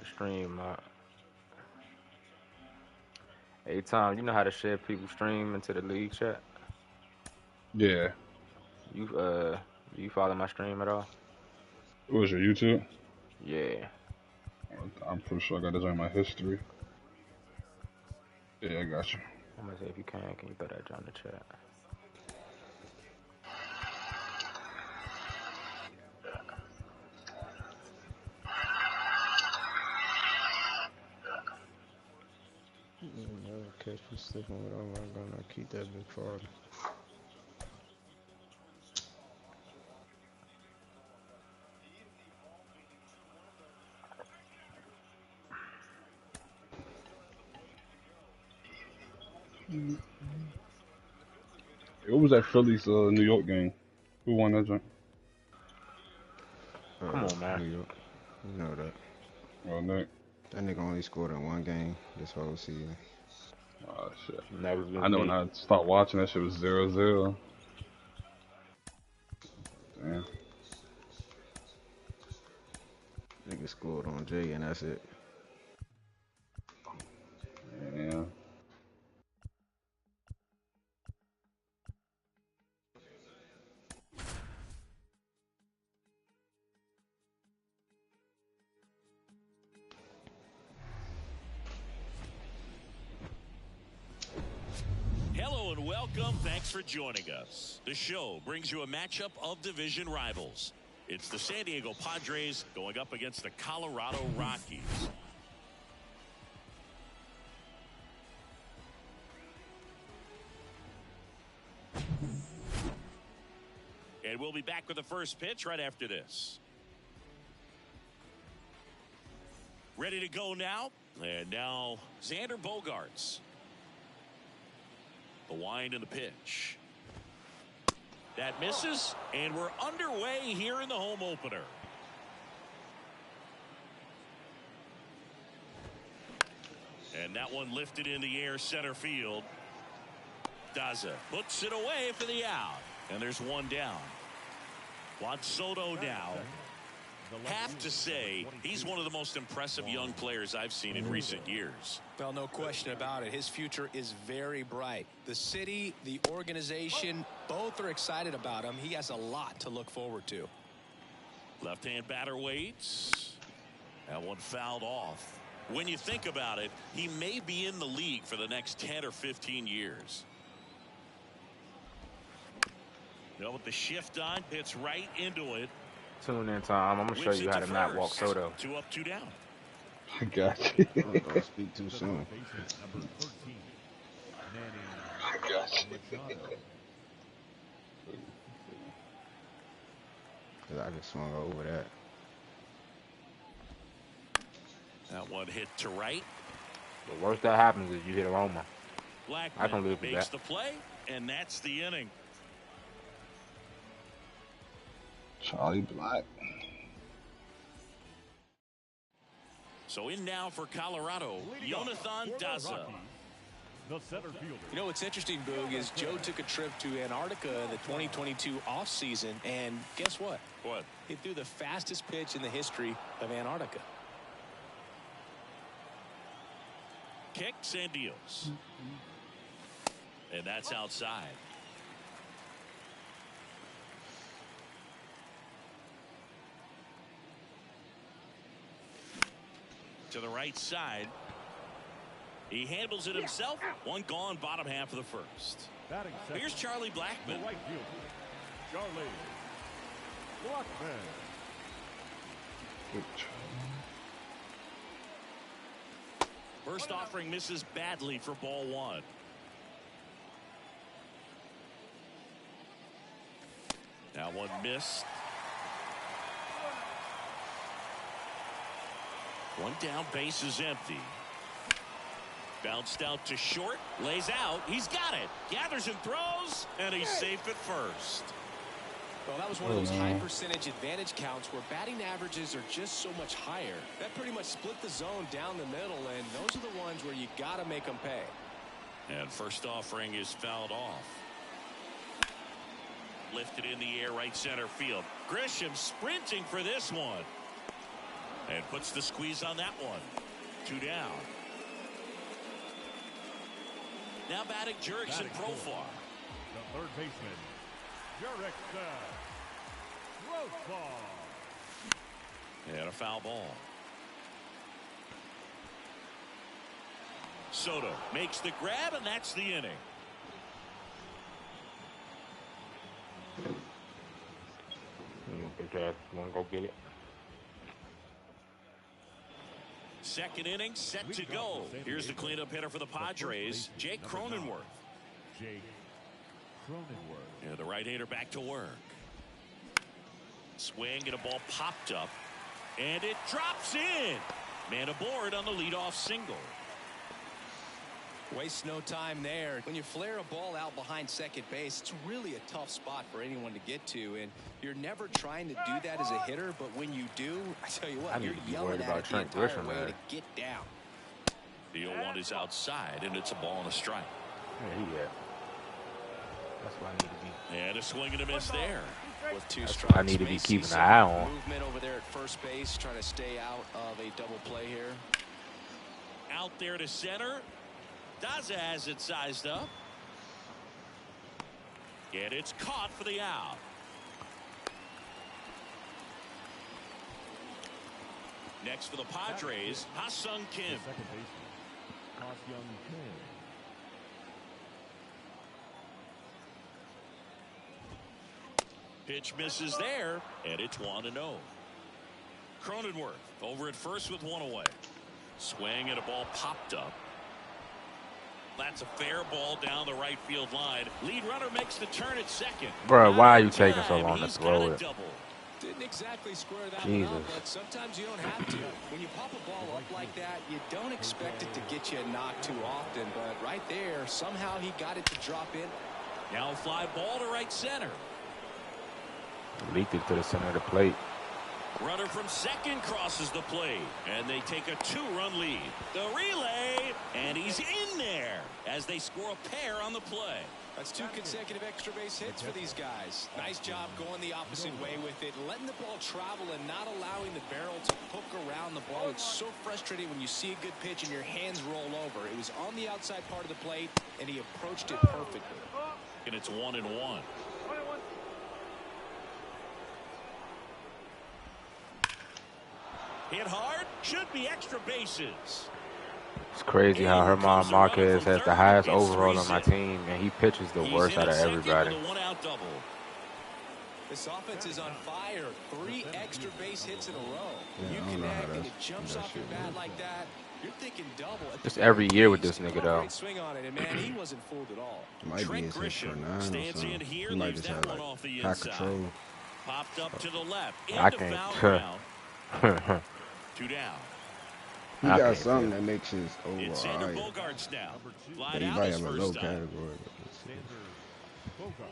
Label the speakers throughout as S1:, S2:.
S1: the stream. Hey Tom, you know how to share people's stream into the league chat?
S2: Yeah.
S1: You do you follow my stream at all?
S2: What was your YouTube?
S1: Yeah.
S2: I'm pretty sure I got this on my history. Yeah, I got you.
S1: I'm gonna say if you can you throw that down in the chat?
S3: Never catch me slipping with I'm gonna keep that big father.
S2: What was that Phillies New York game? Who won that joint?
S1: Come on, man.
S3: New York. You know that.
S2: Oh, Nick.
S3: That nigga only scored in one game this whole season.
S2: Oh, shit.
S1: Never been
S2: I know when
S1: beat.
S2: I stopped watching that shit was 0-0. Damn.
S3: Nigga scored on Jay and that's it.
S2: Yeah.
S4: Hello and welcome. Thanks for joining us. The show brings you a matchup of division rivals. It's the San Diego Padres going up against the Colorado Rockies. And we'll be back with the first pitch right after this. Ready to go now. And now Xander Bogaerts. The wind and the pitch. That misses, and we're underway here in the home opener. And that one lifted in the air center field. Daza puts it away for the out. And there's one down. Juan Soto now. Have to say, he's one of the most impressive young players I've seen in recent years.
S5: Well, no question about it. His future is very bright. The city, the organization, both are excited about him. He has a lot to look forward to.
S4: Left-hand batter waits. That one fouled off. When you think about it, he may be in the league for the next 10 or 15 years. Now with the shift on, hits right into it.
S1: Tune in, Tom. I'm gonna show you how to not walk Soto.
S4: 2 up, 2 down.
S2: I got you.
S3: Don't speak too soon.
S2: I got you.
S3: Cause I just swung over that.
S4: That one hit to right.
S1: The worst that happens is you hit a Roma. I can
S4: Blackman
S1: live with
S4: makes
S1: that.
S4: the play, and that's the inning.
S2: Charlie Black.
S4: So in now for Colorado, Jonathan Daza.
S6: The center fielder.
S5: You know what's interesting, Boog, is Joe took a trip to Antarctica in the 2022 offseason, and guess what?
S4: What?
S5: He threw the fastest pitch in the history of Antarctica.
S4: Kicks and deals. And that's outside. To the right side. He handles it himself. One gone, bottom half of the first. Here's Charlie Blackman.
S6: The right fielder, Charlie Blackman.
S4: First offering misses badly for ball one. Now one missed. One down, base is empty. Bounced out to short, lays out, he's got it, gathers and throws, and he's safe at first.
S5: Well, that was one of those high percentage advantage counts where batting averages are just so much higher. That pretty much split the zone down the middle, and those are the ones where you got to make them pay.
S4: And first offering is fouled off. Lifted in the air, right center field. Grisham sprinting for this one. And puts the squeeze on that one. 2 down. Now batting Jurickson Profar.
S6: The third baseman, Jurickson Profar.
S4: And a foul ball. Soto makes the grab, and that's the inning.
S1: Okay, wanna go get it?
S4: Second inning set to go. Here's the cleanup hitter for the Padres, Jake Cronenworth.
S6: Jake Cronenworth.
S4: Yeah, the right-hander back to work. Swing and a ball popped up. And it drops in. Man aboard on the leadoff single.
S5: Waste no time there. When you flare a ball out behind second base, it's really a tough spot for anyone to get to, and you're never trying to do that as a hitter, but when you do, I tell you what, you're yelling at it the entire way to get down.
S4: The 0-1 is outside, and it's a ball and a strike.
S1: Yeah. That's what I need to be.
S4: And a swing and a miss there.
S5: With 2
S1: That's
S5: strikes,
S1: what I need to be
S5: may see
S1: keeping an
S5: some
S1: eye on.
S5: movement over there at first base, trying to stay out of a double play here.
S4: Out there to center. Daza has it sized up. And it's caught for the out. Next for the Padres, Ha-Sung Kim.
S6: The second baseman, Ha-Sung Kim.
S4: Pitch misses there, and it's 1-0. Cronenworth over at first with 1 away. Swing and a ball popped up. That's a fair ball down the right field line. Lead runner makes the turn at second.
S1: Bro, why are you taking so long to
S4: He's
S1: throw
S4: got a
S1: it?
S4: double.
S5: Didn't exactly square that
S1: Jesus.
S5: one up, but sometimes you don't have to. When you pop a ball up like that, you don't expect it to get you a knock too often, but right there, somehow he got it to drop in.
S4: Now a fly ball to right center.
S1: Leaked it to the center of the plate.
S4: Runner from second crosses the plate, and they take a 2-run lead. The relay, and he's in there as they score a pair on the play.
S5: That's 2 consecutive extra base hits for these guys. Nice job going the opposite way with it, letting the ball travel and not allowing the barrel to hook around the ball. It's so frustrating when you see a good pitch and your hands roll over. It was on the outside part of the plate, and he approached it perfectly.
S4: And it's 1-1. Hit hard, should be extra bases.
S1: It's crazy how Herman Marquez has the highest overall on my team, and he pitches the worst out of everybody.
S5: This offense is on fire. 3 extra base hits in a row.
S3: Yeah,
S5: You
S3: I don't know how
S5: connect and it
S3: that's-
S5: jumps
S3: that
S5: off your
S3: shit
S5: bat
S3: works,
S5: like that. You're thinking double.
S1: Just every year with this nigga, though.
S5: Great swing on it, and man, he wasn't fooled at all.
S3: It might be
S4: Trent
S3: his hit for
S4: Grisham
S3: 9 or
S4: stands
S3: something.
S4: in here,
S3: He might
S4: leaves
S3: just
S4: that
S3: have
S4: one
S3: like
S4: off the
S3: high
S4: inside.
S3: control.
S4: Popped up to the left.
S1: I
S4: Into
S1: can't.
S4: foul ground. 2 down.
S3: He
S1: I
S3: got
S1: can't
S3: something
S1: tell.
S3: that makes his
S4: It's
S3: overall
S4: Xander
S3: higher.
S4: Bogaerts now.
S3: But
S4: Fly
S3: he
S4: out
S3: might
S4: his
S3: have a low
S4: first time.
S3: category.
S6: Xander Bogart.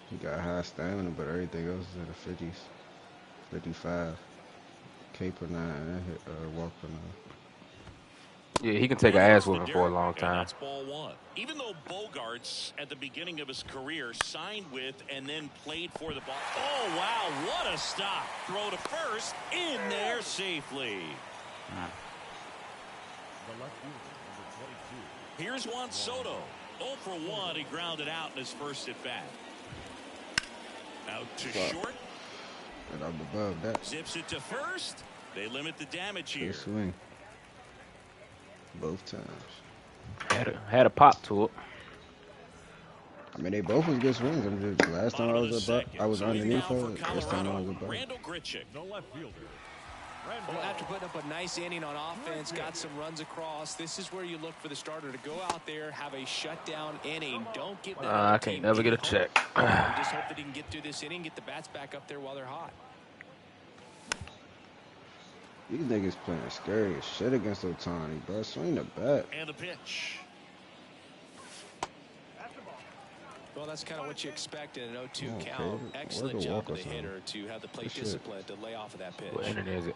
S3: He got high stamina, but everything else is in the 50s. 55. K per 9 and hit walk per 9.
S1: Yeah, he can take an ass
S4: The
S1: whooping for a
S4: dirt,
S1: long
S4: and
S1: time.
S4: that's ball 1. Even though Bogaerts at the beginning of his career signed with and then played for the ball. Oh wow, what a stop. Throw to first, in there safely.
S6: The left fielder, number 22.
S4: Here's Juan Soto. 0 for 1. He grounded out in his first at bat. Out to short.
S3: And I'm above that.
S4: Zips it to first. They limit the damage here.
S3: Good swing. Both times.
S1: Had a pop to it.
S3: I mean, they both was good swings. I'm just, last time I
S4: Bottom of
S3: was
S4: the
S3: above,
S4: second.
S3: I was
S4: So in
S3: underneath
S4: now
S3: her.
S4: for
S3: This time I was
S4: Colorado,
S3: above.
S4: Randall Grichuk.
S6: The left fielder,
S5: Well, after putting up a nice inning on offense, got some runs across, this is where you look for the starter to go out there, have a shutdown inning. Don't give that
S1: I
S5: other
S1: can't
S5: team
S1: never get a
S5: any
S1: check.
S5: hope. You just hope that he can get through this inning, get the bats back up there while they're hot.
S3: These niggas playing scary as shit against Otani, bro. Swing the bat.
S4: And the pitch.
S5: Well, that's kind of what you expect in an 0-2
S3: Okay.
S5: count.
S3: Work
S5: Excellent
S3: a
S5: job
S3: walk
S5: of
S3: or
S5: the
S3: something.
S5: hitter to have the plate
S3: Good shit.
S5: discipline to lay off of that pitch.
S1: What inning is it?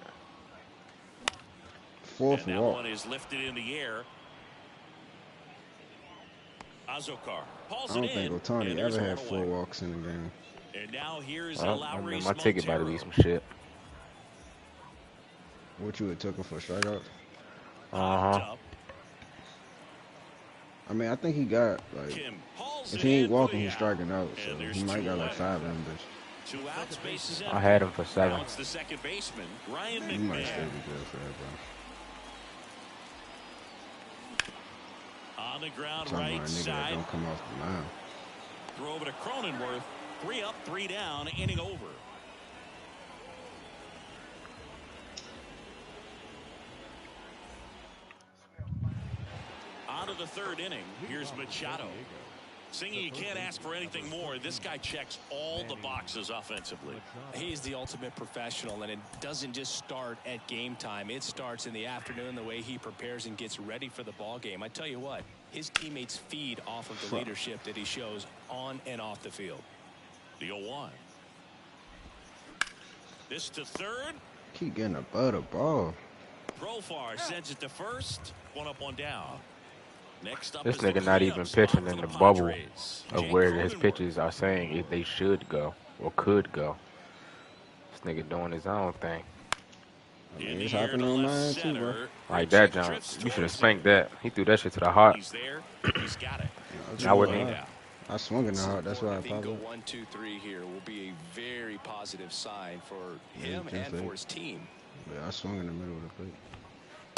S3: Fourth
S4: And that
S3: walk.
S4: one is lifted in the air. Azokar hauls
S3: I don't
S4: it in.
S3: think Otani
S4: and there's
S3: ever had
S4: one
S3: 4
S4: away.
S3: walks in the game.
S4: And now here's
S1: Well, I
S4: Lowry
S1: mean, my ticket about to be
S4: Montero.
S1: some shit.
S3: What you would took him for strikeouts?
S1: Uh-huh.
S4: Up.
S3: I mean, I think he got like
S4: Kim hauls
S3: if
S4: it
S3: he ain't
S4: in for
S3: walking,
S4: the
S3: he's
S4: out.
S3: striking out. So
S4: And
S3: he
S4: there's
S3: might
S4: two
S3: got like
S4: away.
S3: 5 of them, bitch.
S4: 2 outs, bases
S1: I
S4: empty.
S1: had him for
S4: Now
S1: 7.
S4: it's the second baseman, Ryan
S3: You might still
S4: McMahon.
S3: be good for that, bro.
S4: On the ground,
S3: Talking
S4: right
S3: about a nigga that
S4: side.
S3: don't come off the mound.
S4: Throw over to Cronenworth. 3 up, 3 down, inning over. On to the third inning. Here's Machado. Singing, you can't ask for anything more. This guy checks all the boxes offensively.
S5: He's the ultimate professional, and it doesn't just start at game time. It starts in the afternoon, the way he prepares and gets ready for the ball game. I tell you what, his teammates feed off of the leadership that he shows on and off the field.
S4: The 0-1. This to third.
S3: Keep getting above the ball.
S4: Profar sends it to first. 1 up, 1 down. Next up
S1: This
S4: is the
S1: nigga not even
S4: cleanup spot
S1: pitching
S4: for
S1: in the
S4: the
S1: bubble
S4: Padres.
S1: of
S4: Jake
S1: where his
S4: Cronenworth.
S1: pitches are saying if they should go or could go. This nigga doing his own thing.
S3: I mean,
S4: In
S3: it's
S4: the air
S3: happening
S4: to
S3: on
S4: left
S3: mine too, bro.
S4: center.
S1: Like that,
S4: Grichuk
S1: John.
S4: drifts
S1: You should have
S4: towards
S1: spanked
S4: him.
S1: that. He threw that shit to the heart.
S4: He's there. He's got it.
S1: I wouldn't
S3: Way
S1: even.
S3: down. I swung in the heart. That's why I
S5: If he can
S3: popped
S5: go
S3: up.
S5: 1, 2, 3 here, will be a very positive sign for him
S3: just
S5: and
S3: like-
S5: for his team.
S3: Yeah, I swung in the middle of the plate.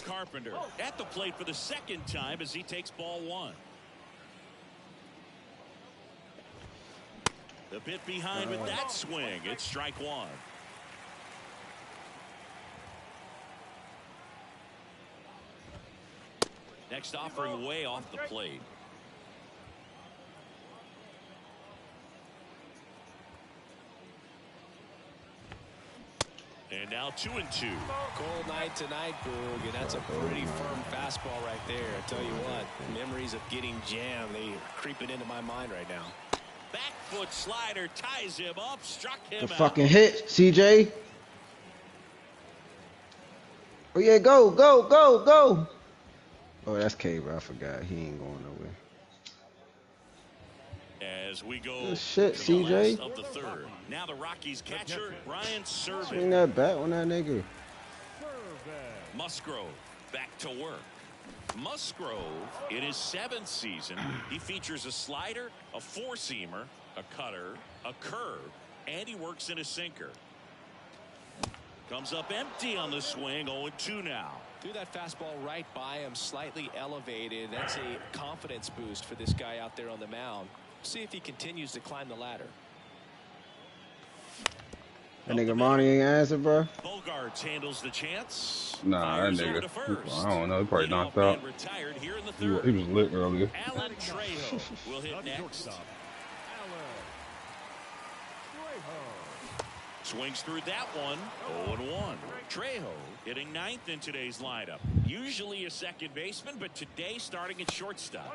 S4: Carpenter at the plate for the second time as he takes ball 1. The bit behind with that swing. It's strike 1. Next offering way off the plate. And now 2-2.
S5: Cold night tonight, Boog, and that's a pretty firm fastball right there. I tell you what, memories of getting jammed, they are creeping into my mind right now.
S4: Back foot slider ties him up, struck him
S3: The
S4: out.
S3: fucking hit, CJ. Oh yeah, go, go, go, go. Oh, that's K, bro. I forgot. He ain't going nowhere.
S4: As we go
S3: Good shit,
S4: to the last
S3: CJ.
S4: of the third. Now the Rockies catcher, Brian
S3: Swing
S4: Serven.
S3: that bat on that nigga.
S4: Musgrove back to work. Musgrove, in his 7th season, he features a slider, a 4-seamer, a cutter, a curve, and he works in a sinker. Comes up empty on the swing, 0-2 now.
S5: Threw that fastball right by him, slightly elevated. That's a confidence boost for this guy out there on the mound. See if he continues to climb the ladder.
S3: That nigga Monty ain't answer, bro.
S4: Bogarts handles the chance.
S2: Nah, that
S4: Fires over
S2: nigga.
S4: to first.
S2: I don't know. He probably
S4: Leadoff
S2: knocked
S4: man
S2: out.
S4: retired here in the
S2: He
S4: third.
S2: was lit earlier.
S4: Alan Trejo will hit next. Swings through that one. 0-1. Trejo hitting 9th in today's lineup. Usually a second baseman, but today starting at shortstop.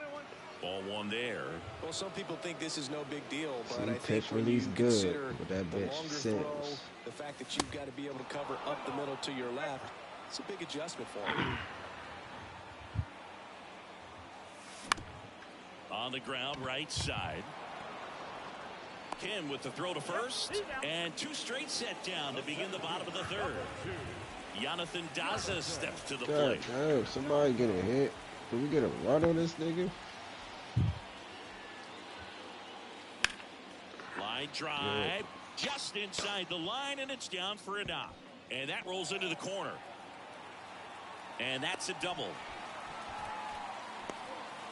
S4: Ball 1 there.
S5: Well, some people think this is no big deal, but
S3: See,
S5: I think
S3: pitch
S5: when
S3: release
S5: you
S3: good,
S5: consider
S3: but that
S5: the
S3: bitch
S5: longer
S3: six.
S5: throw, the fact that you've got to be able to cover up the middle to your left, it's a big adjustment for him.
S4: On the ground, right side. Kim with the throw to first, and 2 straight set down to begin the bottom of the third. Jonathan Daza steps to the
S3: God
S4: plate.
S3: damn, somebody get a hit. Can we get a run on this nigga?
S4: Line drive, just inside the line, and it's down for a knock. And that rolls into the corner. And that's a double.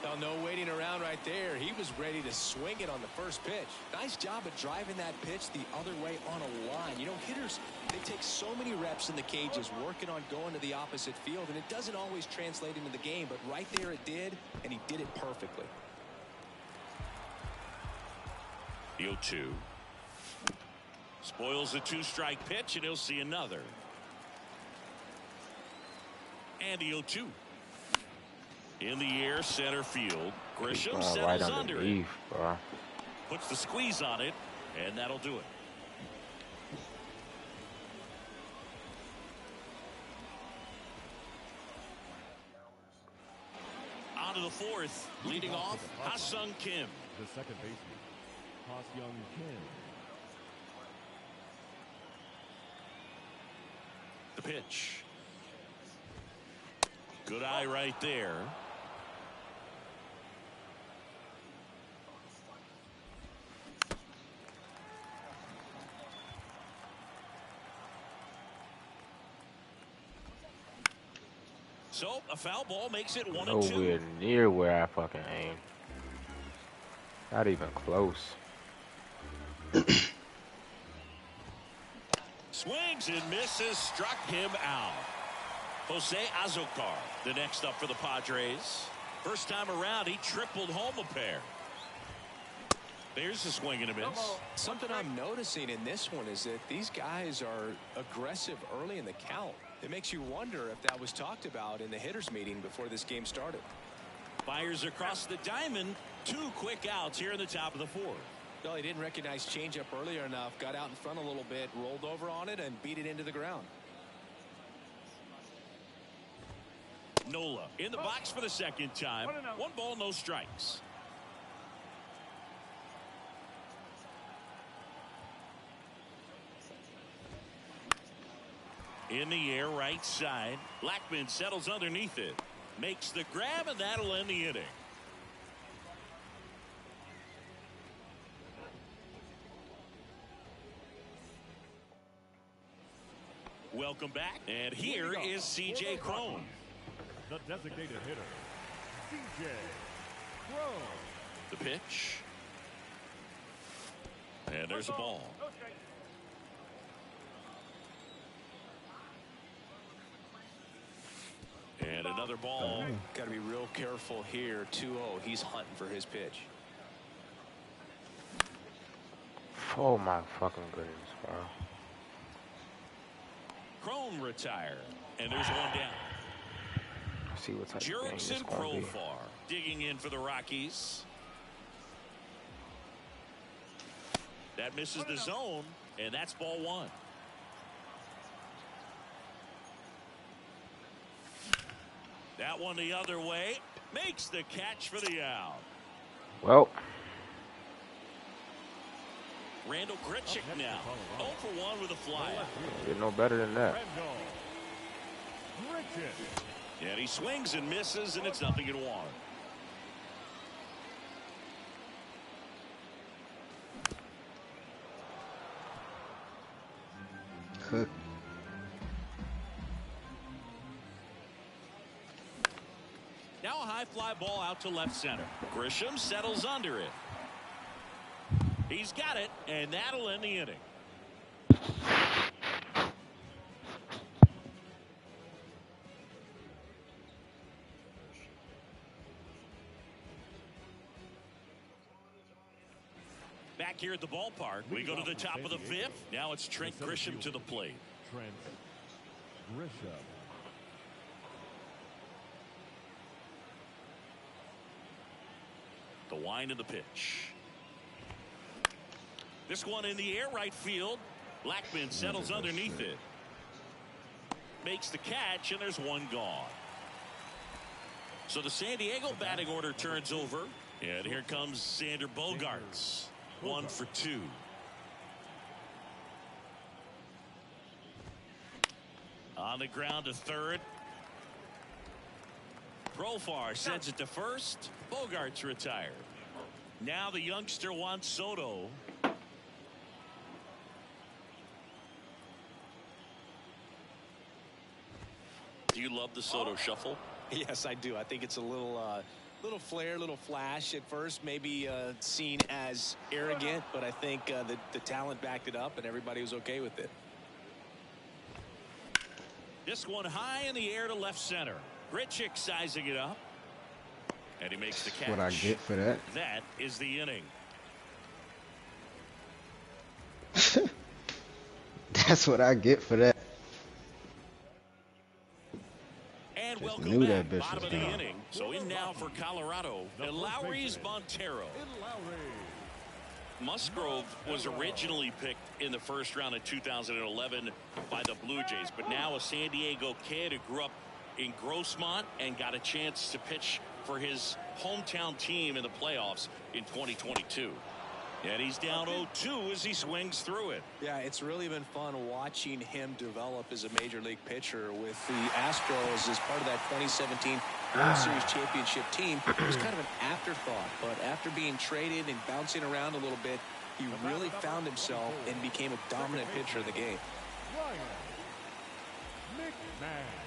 S5: Now, no waiting around right there. He was ready to swing it on the first pitch. Nice job of driving that pitch the other way on a line. You know, hitters, they take so many reps in the cages working on going to the opposite field, and it doesn't always translate into the game, but right there it did, and he did it perfectly.
S4: The 0-2. Spoils the 2-strike pitch, and he'll see another. And the 0-2. In the air, center field. Grisham
S1: Right
S4: settles under it.
S1: underneath, bro.
S4: Puts the squeeze on it, and that'll do it. On to the 4th. Leading off, Ha-Sung Kim.
S6: The second baseman, Ha-Sung Kim.
S4: The pitch. Good eye right there. So a foul ball makes it 1-2.
S1: Nowhere near where I fucking aim. Not even close.
S4: Swings and misses, struck him out. Jose Azocar, the next up for the Padres. First time around, he tripled home a pair. There's a swing and a miss.
S5: Something I'm noticing in this one is that these guys are aggressive early in the count. It makes you wonder if that was talked about in the hitters meeting before this game started.
S4: Fires across the diamond. 2 quick outs here in the top of the 4th.
S5: Well, he didn't recognize changeup earlier enough, got out in front a little bit, rolled over on it, and beat it into the ground.
S4: Nola in the box for the second time. 1 ball, no strikes. In the air, right side. Blackman settles underneath it. Makes the grab, and that'll end the inning. Welcome back. And here is C.J. Cron.
S6: The designated hitter, C.J. Cron.
S4: The pitch. And there's a ball. And another ball.
S5: Got to be real careful here. 2-0. He's hunting for his pitch.
S1: Oh my fucking goodness, bro.
S4: Cron retired. And there's 1 down.
S1: See what type of game this
S4: Jurickson
S1: gonna be.
S4: Profar digging in for the Rockies. That misses the zone, and that's ball 1. That one the other way. Makes the catch for the out.
S1: Well,
S4: Randall Grichuk now 0 for 1 with a fly.
S1: get no better than that.
S6: Randall Grichuk.
S4: And he swings and misses, and it's 0-1.
S3: Cook.
S4: Now a high fly ball out to left center. Grisham settles under it. He's got it, and that'll end the inning. Back here at the ballpark, we go to the top of the 5th. Now it's Trent Grisham to the plate.
S6: Trent Grisham.
S4: The wind of the pitch. This one in the air, right field. Blackman settles underneath it. Makes the catch, and there's 1 gone. So the San Diego batting order turns over. And here comes Xander Bogaerts. 1 for 2. On the ground to third. Profar sends it to first. Bogaerts retired. Now the youngster Juan Soto. Do you love the Soto shuffle?
S5: Yes, I do. I think it's a little flair, little flash at first, maybe seen as arrogant, but I think the talent backed it up and everybody was okay with it.
S4: This one high in the air to left center. Grichuk sizing it up. And he makes the catch.
S3: What I get for that.
S4: That is the inning.
S3: That's what I get for that.
S4: And
S3: Just
S4: welcome
S3: knew
S4: back,
S3: that bitch
S4: bottom
S3: was
S4: of the
S3: gone.
S4: inning. So in now for Colorado, and Lowry's Montero. Musgrove was originally picked in the first round of 2011 by the Blue Jays, but now a San Diego kid who grew up in Grossmont and got a chance to pitch for his hometown team in the playoffs in 2022. And he's down 0-2 as he swings through it.
S5: Yeah, it's really been fun watching him develop as a major league pitcher with the Astros as part of that 2017 World Series championship team. It was kind of an afterthought, but after being traded and bouncing around a little bit, he really found himself and became a dominant pitcher of the game.
S6: Ryan McMahon.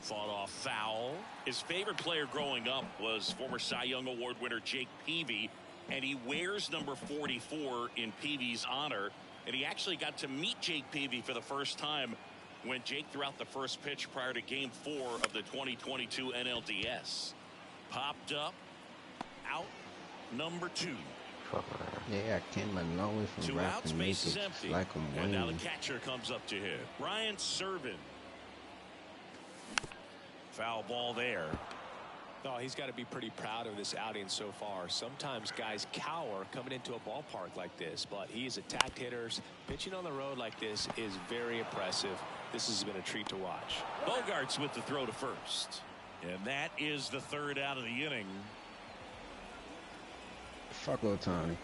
S4: Fought off foul. His favorite player growing up was former Cy Young Award winner Jake Peavy, and he wears number 44 in Peavy's honor. And he actually got to meet Jake Peavy for the first time when Jake threw out the first pitch prior to Game 4 of the 2022 NLDS. Popped up, out, number 2.
S3: Yeah, I came a long way from
S4: 2
S3: rap
S4: outs,
S3: and make
S4: base is
S3: it
S4: empty.
S3: like I'm
S4: And now the
S3: winning.
S4: catcher comes up to hit. Brian Serven. Foul ball there.
S5: Oh, he's got to be pretty proud of this outing so far. Sometimes guys cower coming into a ballpark like this, but he's attacked hitters. Pitching on the road like this is very impressive. This has been a treat to watch.
S4: Bogarts with the throw to first. And that is the 3rd out of the inning.
S3: Fuck Otani.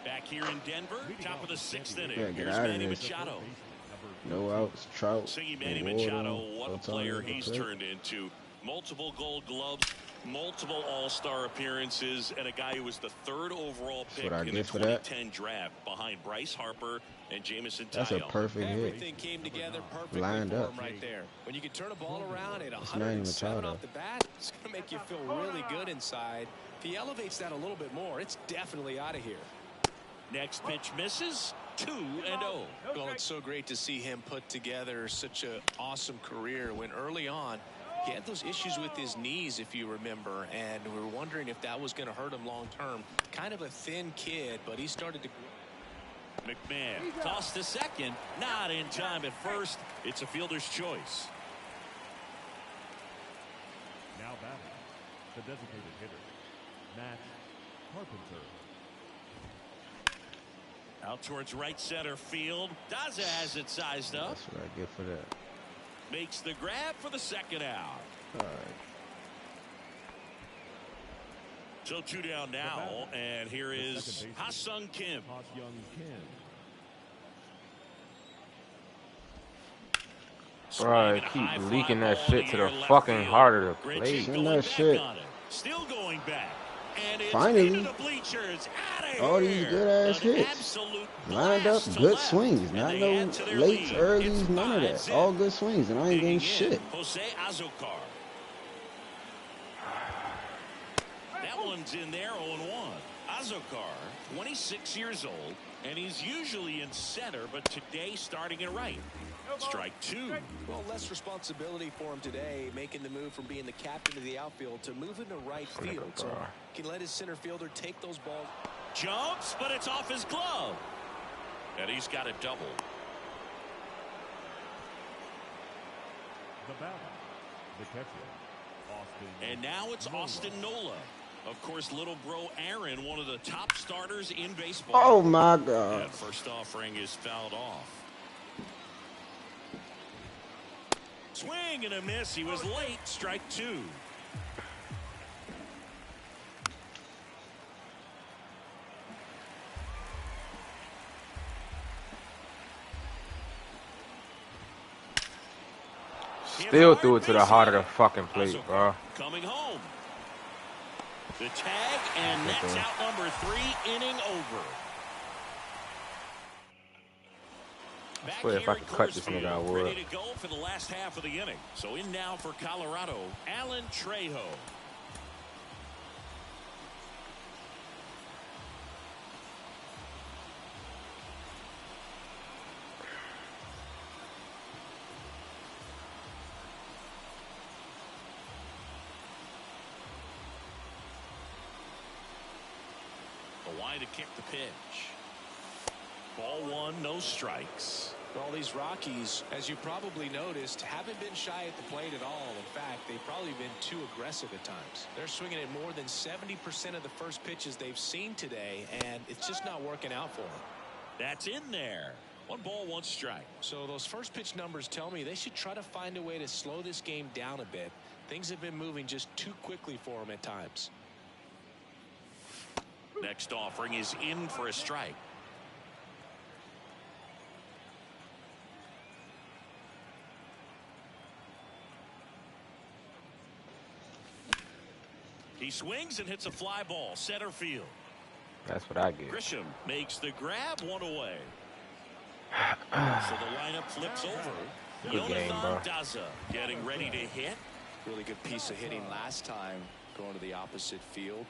S4: Back here in Denver, top of the 6th inning.
S3: Yeah, get
S4: Here's
S3: out of
S4: Manny
S3: here.
S4: Machado.
S3: No outs, Trout,
S4: Singing Manny
S3: and
S4: Machado,
S3: Ward,
S4: what a
S3: Otani
S4: player
S3: on the
S4: he's
S3: plate.
S4: turned into. Multiple Gold Gloves, multiple All-Star appearances, and a guy who was the 3rd overall pick
S3: what I
S4: in the
S3: get for that.
S4: 2010 draft behind Bryce Harper and Jamison
S3: That's a
S4: Tyone.
S3: perfect hit.
S5: Everything came together perfectly
S3: Lined
S5: for
S3: up.
S5: him right there. When you can turn a ball around at
S3: It's Manny
S5: 107
S3: Machado.
S5: off the bat, it's going to make you feel really good inside. If he elevates that a little bit more, it's definitely out of here.
S4: Next pitch misses, 2-0.
S5: Well, it's so great to see him put together such an awesome career when early on he had those issues with his knees, if you remember, and we were wondering if that was going to hurt him long term. Kind of a thin kid, but he started to.
S4: McMahon tossed to second, not in time at first. It's a fielder's choice.
S6: Now batting, the designated hitter, Matt Carpenter.
S4: Out towards right center field. Daza has it sized up.
S3: That's what I get for that.
S4: Makes the grab for the 2nd out.
S3: All right.
S4: So 2 down now, and here is Ha-Sung Kim.
S6: Ha-Sung Kim.
S1: Bro, keep leaking that shit to the fucking heart of the plate.
S3: Send that shit.
S4: Still going back. And it's
S3: Finally.
S4: into the bleachers. Out of
S3: All
S4: here.
S3: these good-ass
S4: An
S3: hits.
S4: absolute
S3: Lined up,
S4: blast to
S3: good
S4: left.
S3: swings.
S4: And
S3: Not
S4: they
S3: no
S4: add to their
S3: late,
S4: lead.
S3: early,
S4: It's
S3: none of that.
S4: 5-zip.
S3: All good swings, and I ain't getting
S4: Digging in,
S3: shit.
S4: Jose Azocar. That one's in there, 0-1. Azocar, 26 years old, and he's usually in center, but today starting in right. Strike 2.
S5: Well, less responsibility for him today, making the move from being the captain of the outfield to moving to right field. So he can let his center fielder take those balls.
S4: Jumps, but it's off his glove. And he's got a double.
S6: The batter, the catcher, Austin.
S4: And now it's Austin Nola. Of course, little bro Aaron, one of the top starters in baseball.
S3: Oh my God.
S4: That first offering is fouled off. Swing and a miss. He was late. Strike 2.
S1: Still threw it to the heart of the fucking plate, bro.
S4: Coming home. The tag, and that's out number 3, inning over.
S1: I swear if I could cut this nigga, I would.
S4: Ready to go for the last half of the inning. So in now for Colorado, Alan Trejo. Wide to kick the pitch. Ball 1, no strikes.
S5: Well, these Rockies, as you probably noticed, haven't been shy at the plate at all. In fact, they've probably been too aggressive at times. They're swinging at more than 70% of the first pitches they've seen today, and it's just not working out for them.
S4: That's in there. 1 ball, 1 strike.
S5: So those first pitch numbers tell me they should try to find a way to slow this game down a bit. Things have been moving just too quickly for them at times.
S4: Next offering is in for a strike. He swings and hits a fly ball center field.
S1: That's what I get.
S4: Grisham makes the grab, 1 away. So the lineup flips over.
S1: Good game, bro.
S4: Daza getting ready to hit.
S5: Really good piece of hitting last time, going to the opposite field.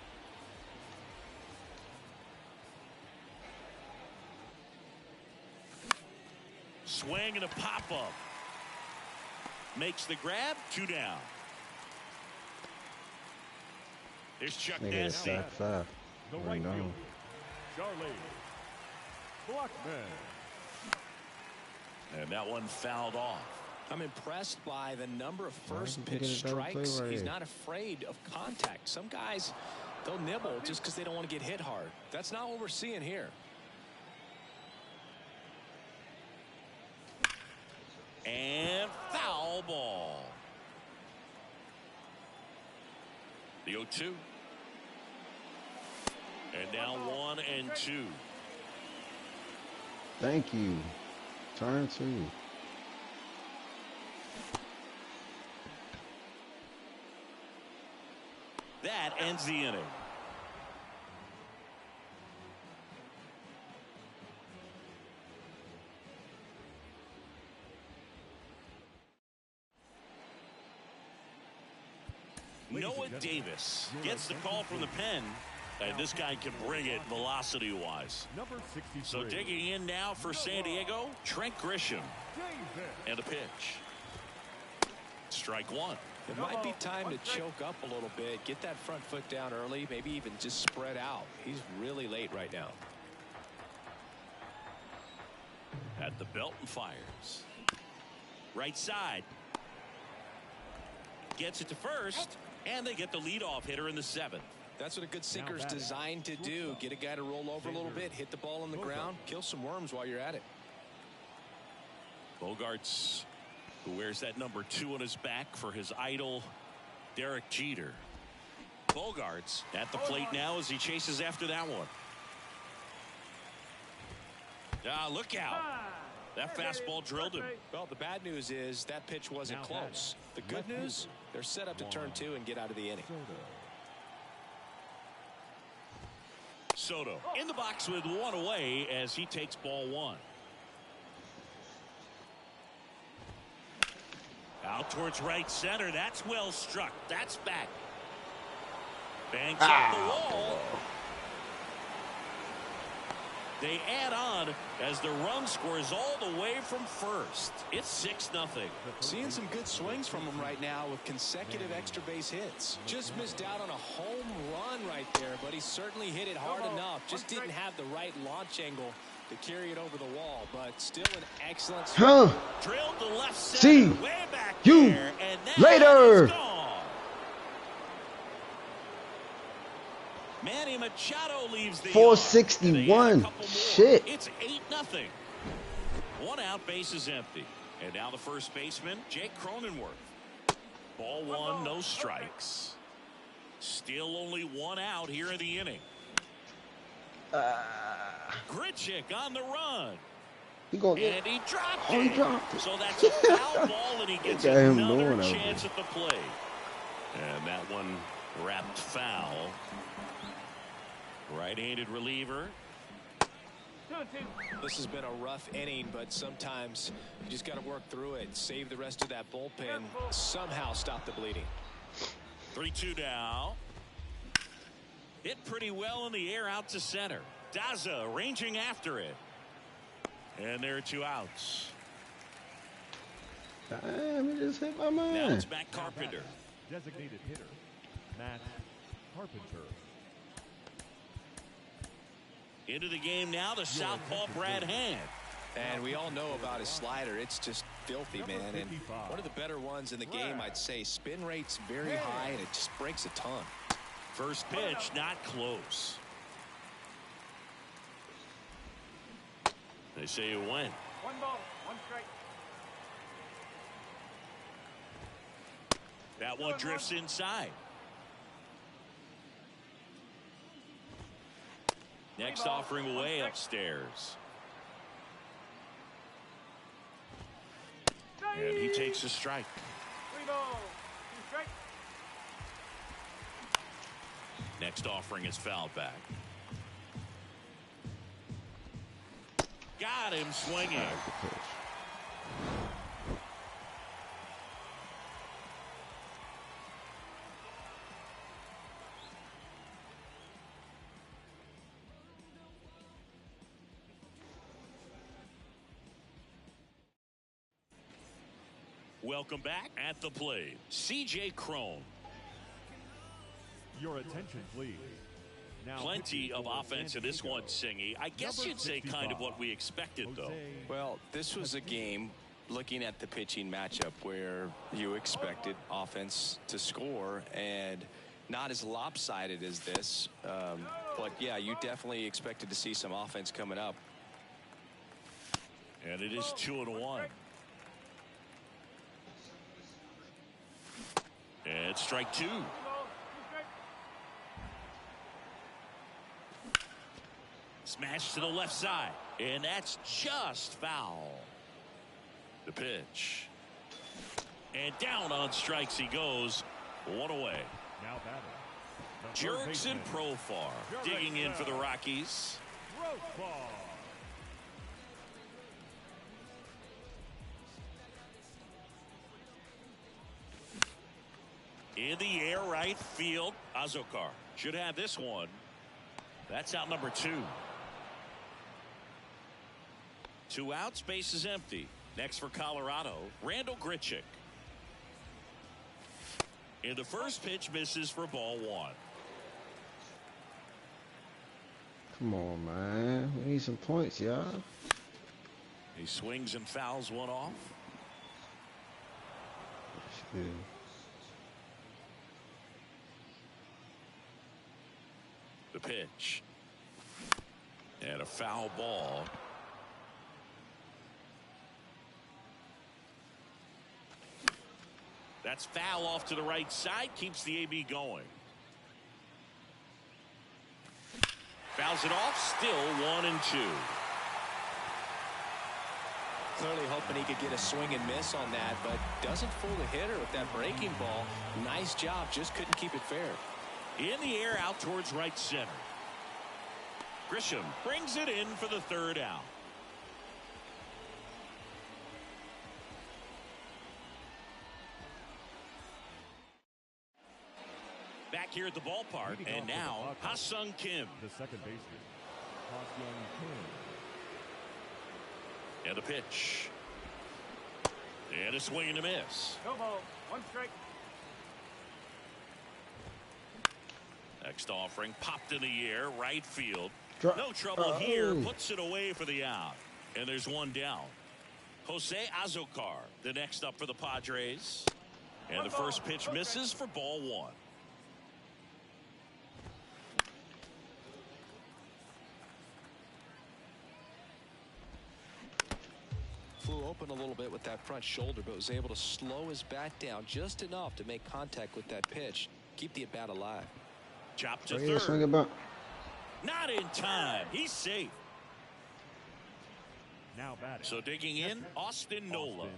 S4: Swing and a pop up. Makes the grab, 2 down. Here's Chuck
S3: Nigga, it's
S4: Nasty.
S3: sack 5.
S6: The
S3: Right
S6: right
S3: now.
S6: fielder, Charlie Blackman.
S4: And that one fouled off.
S5: I'm impressed by the number of first
S3: Why didn't
S5: pitch
S3: he get a double play
S5: strikes.
S3: right
S5: He's
S3: here?
S5: not afraid of contact. Some guys, they'll nibble just because they don't want to get hit hard. That's not what we're seeing here.
S4: And foul ball. The 0-2. And now 1-2.
S3: Thank you. Turn 2.
S4: That ends the inning. Noah Davis gets the call from the pen, and this guy can bring it velocity-wise.
S6: Number 63.
S4: So digging in now for San Diego, Trent Grisham. And a pitch. Strike 1.
S5: It might be time to choke up a little bit, get that front foot down early, maybe even just spread out. He's really late right now.
S4: At the belt and fires. Right side. Gets it to first, and they get the leadoff hitter in the 7th.
S5: That's what a good sinker's designed to do. Get a guy to roll over a little bit, hit the ball on the ground, kill some worms while you're at it.
S4: Bogarts, who wears that number 2 on his back for his idol, Derek Jeter. Bogarts at the plate now as he chases after that one. Look out. That fastball drilled him.
S5: Well, the bad news is that pitch wasn't close. The good news, they're set up to turn 2 and get out of the inning.
S4: Soto in the box with 1 away as he takes ball 1. Out towards right center. That's well struck. That's back. Banks up the wall. They add on as the run scores all the way from first. It's 6-0.
S5: Seeing some good swings from him right now with consecutive extra base hits. Just missed out on a home run right there, but he certainly hit it hard enough. Just didn't have the right launch angle to carry it over the wall, but still an excellent swing.
S4: Drilled to left center.
S3: See
S4: way back
S3: you
S4: there, and
S3: later.
S4: it's gone. Manny Machado leaves the
S3: 461. Shit.
S4: It's 8-0. 1 out, base is empty. And now the first baseman, Jake Cronenworth. Ball 1, no strikes. Still only 1 out here in the inning. Grichuk on the run.
S3: He gonna
S4: And he dropped
S3: he
S4: it.
S3: dropped it.
S4: So that's a foul ball, and he gets
S3: Got him
S4: another
S3: going over
S4: chance at the plate. And that one wrapped foul. Right-handed reliever.
S5: This has been a rough inning, but sometimes you just got to work through it, save the rest of that bullpen, somehow stop the bleeding.
S4: 3-2 now. Hit pretty well in the air out to center. Daza ranging after it. And there are 2 outs.
S3: Damn, he just hit my
S4: Now
S3: man.
S4: it's Matt Carpenter.
S6: Designated hitter, Matt Carpenter.
S4: Into the game now, the southpaw Brad Hand.
S5: And we all know about his slider. It's just filthy, man. And one of the better ones in the game, I'd say. Spin rate's very high, and it just breaks a ton.
S4: First pitch, not close. They say you win.
S6: 1 ball, 1 strike.
S4: That one drifts inside. Next offering way upstairs. And he takes a strike.
S6: 3 balls, 2 strikes.
S4: Next offering is fouled back. Got him swinging. Welcome back. At the plate, C.J. Cron.
S6: Your attention, please. Now
S4: Plenty of offense in this one, Singy. I guess you'd say kind of what we expected, though.
S5: Well, this was a game, looking at the pitching matchup, where you expected offense to score, and not as lopsided as this. But, yeah, you definitely expected to see some offense coming up.
S4: And it is 2-1. And strike 2. Smash to the left side, and that's just foul. The pitch. And down on strikes he goes. 1 away.
S6: Now batting.
S4: Jurickson Profar digging in for the Rockies.
S6: Profar.
S4: In the air, right field. Azokar should have this one. That's out number 2. 2 outs, base is empty. Next for Colorado, Randall Grichuk. And the first pitch misses for ball 1.
S3: Come on, man. We need some points, y'all.
S4: He swings and fouls one off.
S3: Shit.
S4: The pitch. And a foul ball. That's foul off to the right side. Keeps the AB going. Fouls it off. Still 1-2.
S5: Clearly hoping he could get a swing and miss on that, but doesn't fool the hitter with that breaking ball. Nice job. Just couldn't keep it fair.
S4: In the air, out towards right center. Grisham brings it in for the 3rd out. Back here at the ballpark, and now Ha-Sung Kim.
S6: The second baseman, Ha-Sung Kim.
S4: And the pitch. And a swing and a miss.
S6: 2 balls, 1 strike.
S4: Next offering popped in the air, right field.
S3: No
S4: trouble here. Puts it away for the out. And there's one down. Jose Azokar, the next up for the Padres. And the first pitch misses for ball 1.
S5: Flew open a little bit with that front shoulder, but was able to slow his bat down just enough to make contact with that pitch. Keep the at-bat alive.
S4: Chop to
S3: Yeah, swing
S4: third.
S3: about.
S4: Not in time. He's safe.
S6: Now batting.
S4: So digging in, Austin Nola.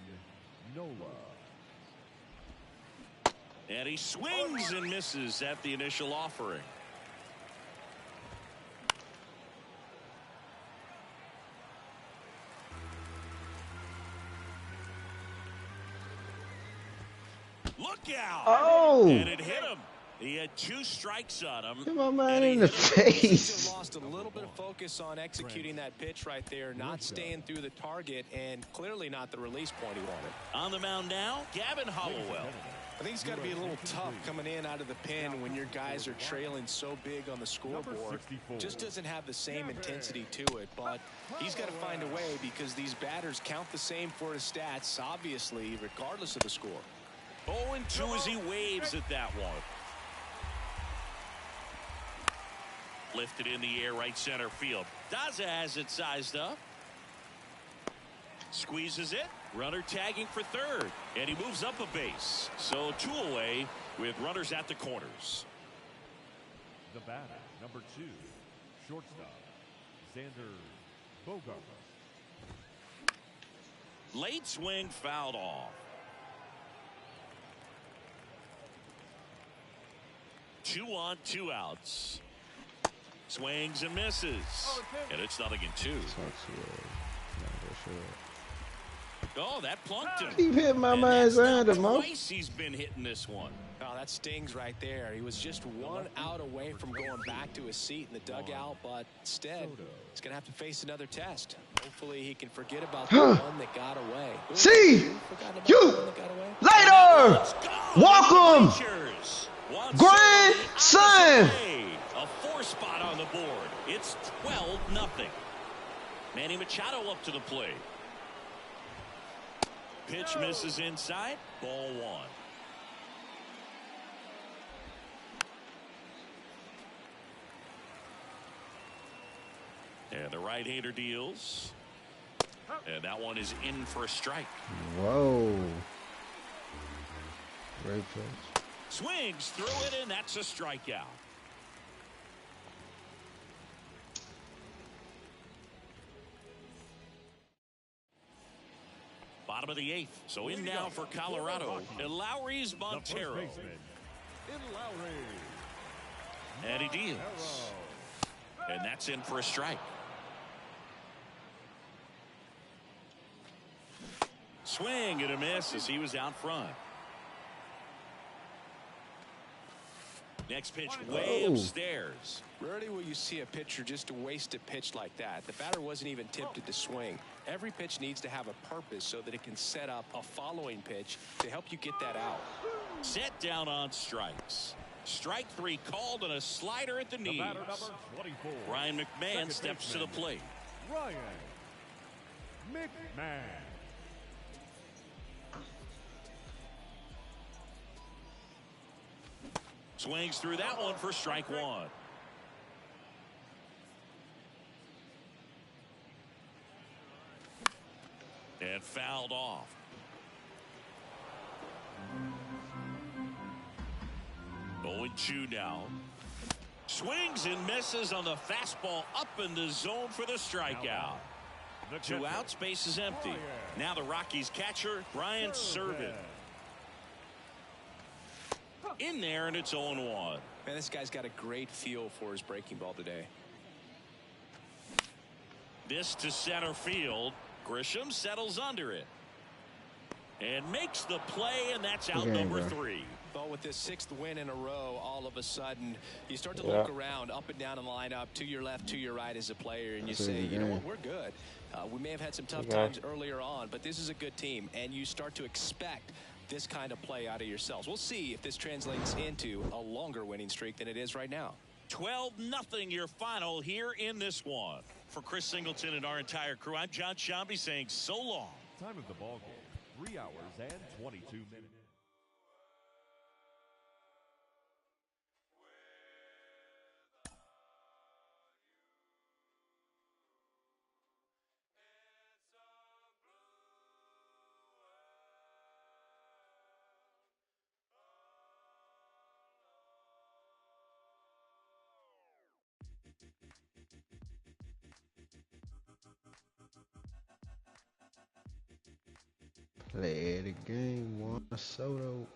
S6: Nola.
S4: And he swings and misses at the initial offering. Look out!
S3: Oh!
S4: And it hit him. He had 2 strikes on him.
S3: Hit my man
S4: and he
S3: in the
S4: hit him.
S3: face.
S5: Lost a little bit of focus on executing that pitch right there, not staying through the target, and clearly not the release point he wanted.
S4: On the mound now, Gavin Hollowell.
S5: I think it's got to be a little tough coming in out of the pen when your guys are trailing so big on the scoreboard. Just doesn't have the same intensity to it, but he's got to find a way because these batters count the same for his stats, obviously, regardless of the score.
S4: 0-2 as he waves at that one. Lifted in the air, right center field. Daza has it sized up. Squeezes it. Runner tagging for third. And he moves up a base. So 2 away with runners at the corners.
S6: The batter, number 2, shortstop, Xander Bogart.
S4: Late swing fouled off. 2 on, 2 outs. Swings and misses. And it's 0-2. Oh, that plunked him.
S3: Keep hitting my man Xander, Mo.
S4: Twice he's been hitting this one.
S5: Oh, that stings right there. He was just 1 out away from going back to his seat in the dugout, but instead, he's going to have to face another test. Hopefully, he can forget about the one that got away.
S3: See you later. Welcome, grandson.
S4: A 4 spot on the board. It's 12-0. Manny Machado up to the plate. Pitch misses inside. Ball 1. And the right-hander deals. And that one is in for a strike.
S3: Whoa. Great pitch.
S4: Swings through it, and that's a strikeout. Bottom of the 8th. So in now for Colorado. And Lowry's Montero. And he deals. And that's in for a strike. Swing and a miss as he was out front. Next pitch way upstairs.
S5: Rarely will you see a pitcher just waste a pitch like that. The batter wasn't even tempted to swing. Every pitch needs to have a purpose so that it can set up a following pitch to help you get that out.
S4: Set down on strikes. Strike 3 called and a slider at the knees.
S6: Batter number 24.
S4: Ryan McMahon steps to the plate.
S6: Ryan McMahon.
S4: Swings through that one for strike 1. And fouled off. Oh, 0-2 now. Swings and misses on the fastball up in the zone for the strikeout. 2 outs, base is empty. Now the Rockies catcher, Brian Serven. In there, and it's 0-1.
S5: Man, this guy's got a great feel for his breaking ball today.
S4: This to center field. Grisham settles under it. And makes the play, and that's out number 3.
S5: But with this 6th win in a row, all of a sudden, you start to look around, up and down the lineup, to your left, to your right as a player, and you say, you know what, we're good. We may have had some tough times earlier on, but this is a good team, and you start to expect this kind of play out of yourselves. We'll see if this translates into a longer winning streak than it is right now.
S4: 12-0 your final here in this one. For Chris Singleton and our entire crew, I'm John Shambi saying so long.
S6: Time of the ball game, 3 hours and 22 minutes.
S3: Play the game, Juan Soto.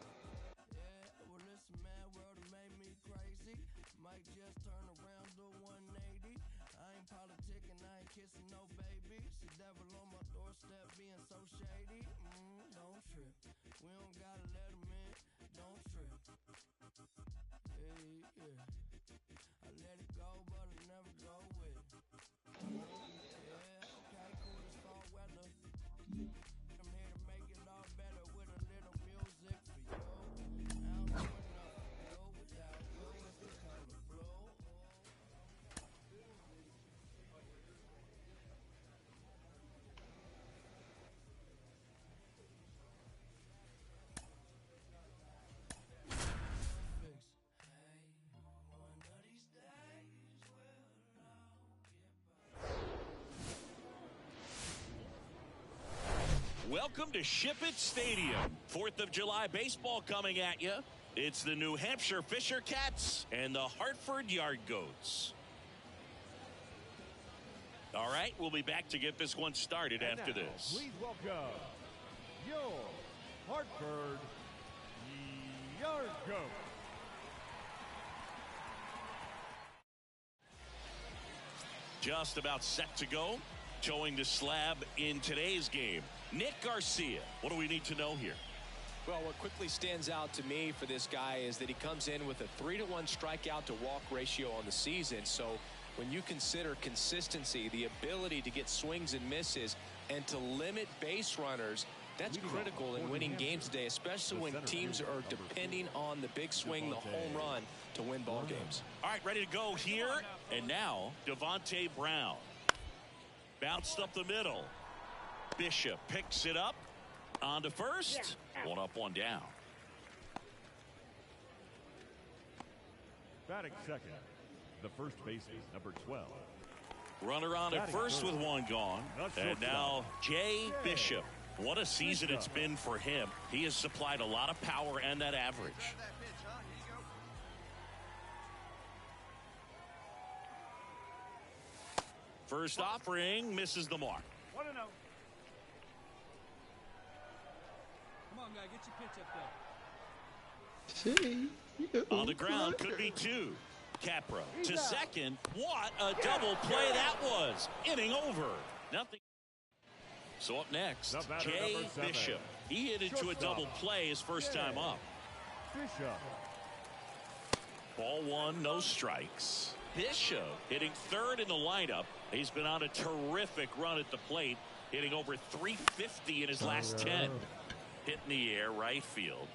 S4: Welcome to Ship It Stadium. 4th of July baseball coming at you. It's the New Hampshire Fisher Cats and the Hartford Yard Goats. All right, we'll be back to get this one started
S6: And
S4: after
S6: now,
S4: this.
S6: please welcome your Hartford Yard Goat.
S4: Just about set to go. Towing the slab in today's game. Nick Garcia, what do we need to know here?
S5: Well, what quickly stands out to me for this guy is that he comes in with a 3-to-1 strikeout to walk ratio on the season. So when you consider consistency, the ability to get swings and misses, and to limit base runners, that's critical in winning games today, especially when teams are depending on the big swing, the home run, to win ball games.
S4: All right, ready to go here. And now, Devontae Brown. Bounced up the middle. Bishop picks it up. On to first. One up, one down.
S6: Batting second, the first baseman, number 12.
S4: Runner on at first with one gone. And now Jay Bishop. What a season it's been for him. He has supplied a lot of power and that average. First offering misses the mark.
S7: 1-0. Come on, guy, get your pitch up there.
S4: On the ground, could be two. Capra to second. What a double play that was. Inning over. Nothing. So up next, Jay Bishop. He hit into a double play his first time up.
S6: Bishop.
S4: Ball one, no strikes. Bishop hitting third in the lineup. He's been on a terrific run at the plate, hitting over 350 in his last 10. Hit in the air, right field.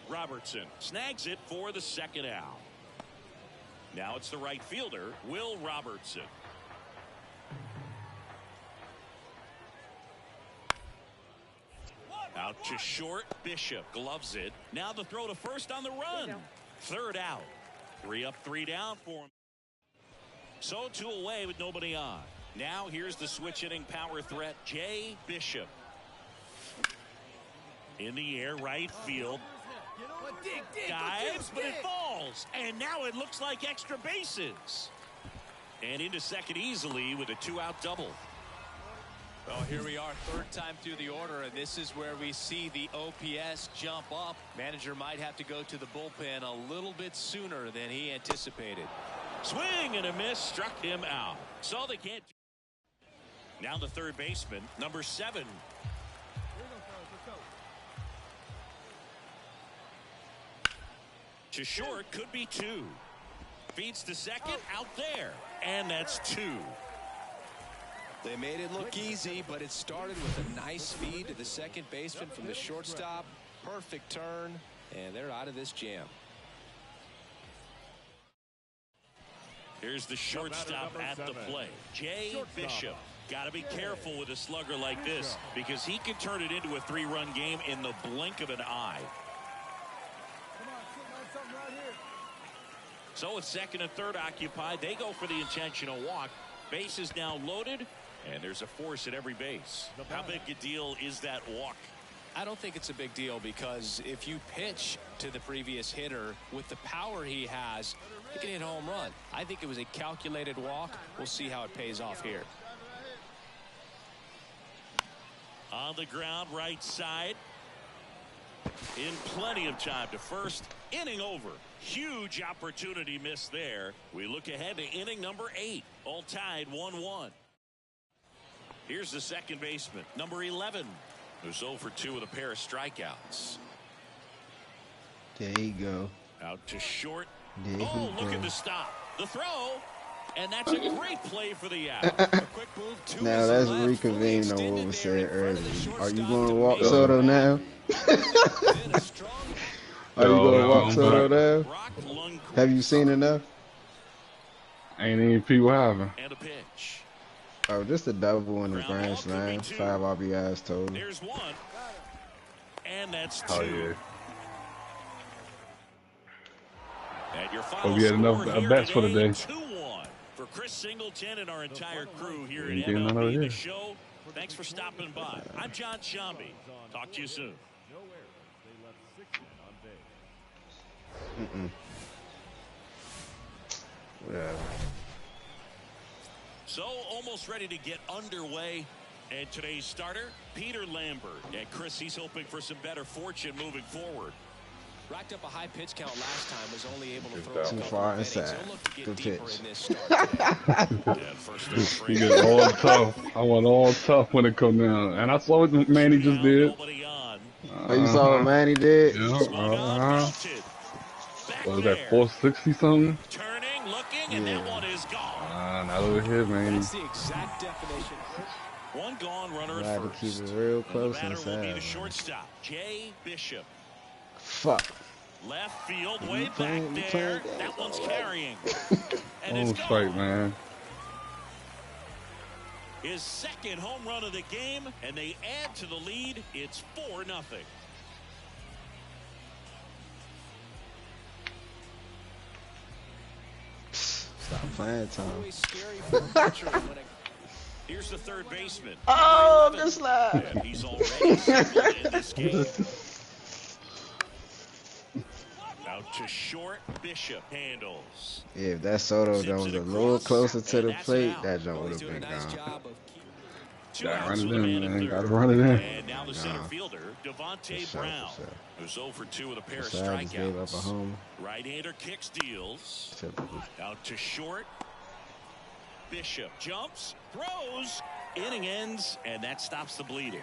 S4: Robertson snags it for the second out. Now it's the right fielder, Will Robertson. Out to short, Bishop gloves it. Now the throw to first on the run. Third out. 3 up, 3 down for him. So 2 away with nobody on. Now here's the switch hitting power threat, Jay Bishop. In the air, right field. Dives, but it falls. And now it looks like extra bases. And into second easily with a 2-out double.
S5: Well, here we are, third time through the order, and this is where we see the OPS jump up. Manager might have to go to the bullpen a little bit sooner than he anticipated.
S4: Swing and a miss, struck him out. So they can't. Now the third baseman, number 7. To short, could be 2. Feeds to second, out there. And that's 2.
S5: They made it look easy, but it started with a nice feed to the second baseman from the shortstop. Perfect turn, and they're out of this jam.
S4: Here's the shortstop at the plate, Jay Bishop. Got to be careful with a slugger like this because he can turn it into a 3-run game in the blink of an eye. So with second and third occupied, they go for the intentional walk. Base is now loaded, and there's a force at every base. How big a deal is that walk?
S5: I don't think it's a big deal because if you pitch to the previous hitter with the power he has, he can hit a home run. I think it was a calculated walk. We'll see how it pays off here.
S4: On the ground, right side. In plenty of time to first. Inning over. Huge opportunity missed there. We look ahead to inning number 8. All tied 1-1. Here's the second baseman, number 11, who's 0 for 2 with a pair of strikeouts.
S3: There you go.
S4: Out to short.
S3: There
S4: Oh,
S3: you
S4: look
S3: go.
S4: at the stop. The throw. And that's a great play for the out.
S5: A quick move, 2
S3: Now
S5: is
S3: let's
S5: left, fully
S3: reconvene on what
S5: extended
S3: was
S5: there in
S3: said
S5: front of the
S3: earlier. Are you
S5: shortstop
S3: going to
S5: to
S3: walk
S5: make it
S3: Soto now?
S5: Been a strong
S3: Are you going to
S2: Yo,
S3: walk
S2: I'm
S3: Soto
S2: back.
S3: now?
S4: Brock Lundgren.
S3: Have you seen enough?
S2: Ain't even people having.
S4: And a pitch.
S3: Oh, just a double in the
S4: Ground ball
S3: grand
S4: could be
S3: slam.
S4: 2.
S3: 5 RBIs total.
S4: There's 1. And that's 2.
S2: Oh, yeah.
S4: And your final
S2: we had enough
S4: score here
S2: bets for the
S4: today,
S2: day.
S4: 2-1 for Chris Singleton and our entire crew here
S2: Ain't
S4: at
S2: getting none over
S4: MLB The
S2: here.
S4: Show. Thanks for stopping by. I'm John Shambi. Talk to you soon.
S6: No errors. They left 6 men on base.
S3: Whatever.
S4: So almost ready to get underway. And today's starter, Peter Lambert. And Chris, he's hoping for some better fortune moving forward.
S5: Racked up a high pitch count last time, was only able to throw a
S3: Too
S5: couple
S3: far
S5: of innings.
S3: inside.
S5: He'll look to get
S3: Good
S5: deeper
S3: pitch.
S5: in this start today.
S4: And first off,
S2: You get all tough. I want all tough when it come down. And I saw what Manny just did.
S4: Nobody on.
S3: Oh, you saw what Manny did?
S2: Yeah,
S4: Swung on, belted. Back
S2: What was
S4: there.
S2: that, 460 something?
S4: Turning, looking, and that one is gone.
S2: Not over here, Manny.
S5: That's the exact definition.
S4: One gone, runner
S3: Glad
S4: at
S3: to
S4: first.
S3: keep it real
S4: And
S3: close
S4: the batter will be
S3: inside.
S4: the
S3: Man.
S4: shortstop, Jay Bishop.
S3: Fuck.
S4: Left field, way
S3: playing- you
S4: back
S3: playing
S4: there.
S3: games
S4: That one's
S3: already.
S4: carrying. And
S2: Oh,
S4: it's
S2: strike,
S4: gone.
S2: man.
S4: His second home run of the game, and they add to the lead. It's 4-0.
S3: Stop playing, Tom.
S5: Always scary for a pitcher when it
S4: Here's the third baseman.
S3: Oh,
S4: Number
S3: the slide.
S4: And he's already settled in this game. Out to short, Bishop handles.
S3: Yeah, if that Soto that was a little closer to the plate, that jump would
S5: he's
S3: have
S5: doing
S3: been
S5: a nice
S3: gone.
S5: job of keeping.
S4: Two
S2: Gotta
S4: outs
S2: run
S4: with
S2: it
S4: a
S2: in,
S4: man at
S2: man.
S4: third.
S2: Gotta run it in.
S4: And now the center
S3: Nah.
S4: fielder, Devontae
S3: For sure,
S4: Brown,
S3: for sure.
S4: who's 0 for 2 with a pair of
S3: Besides, just gave up a
S4: strikeouts.
S3: home.
S4: Right-hander kicks, deals.
S3: Typically.
S4: Out to short. Bishop jumps, throws, inning ends, and that stops the bleeding.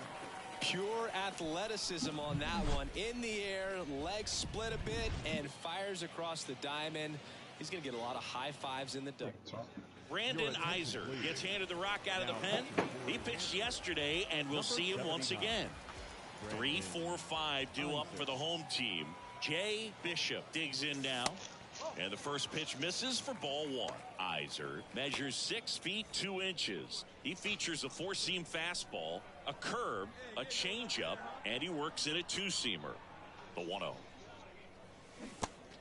S5: Pure athleticism on that one. In the air, legs split a bit, and fires across the diamond. He's going to get a lot of high fives in the duck.
S4: Brandon Iser gets handed the rock out of the pen. He pitched yesterday, and we'll see him once again. 3, 4, 5 due up for the home team. Jay Bishop digs in now. And the first pitch misses for ball 1. Iser measures 6 feet 2 inches. He features a 4-seam fastball, a curve, a changeup, and he works in a 2-seamer. The 1-0.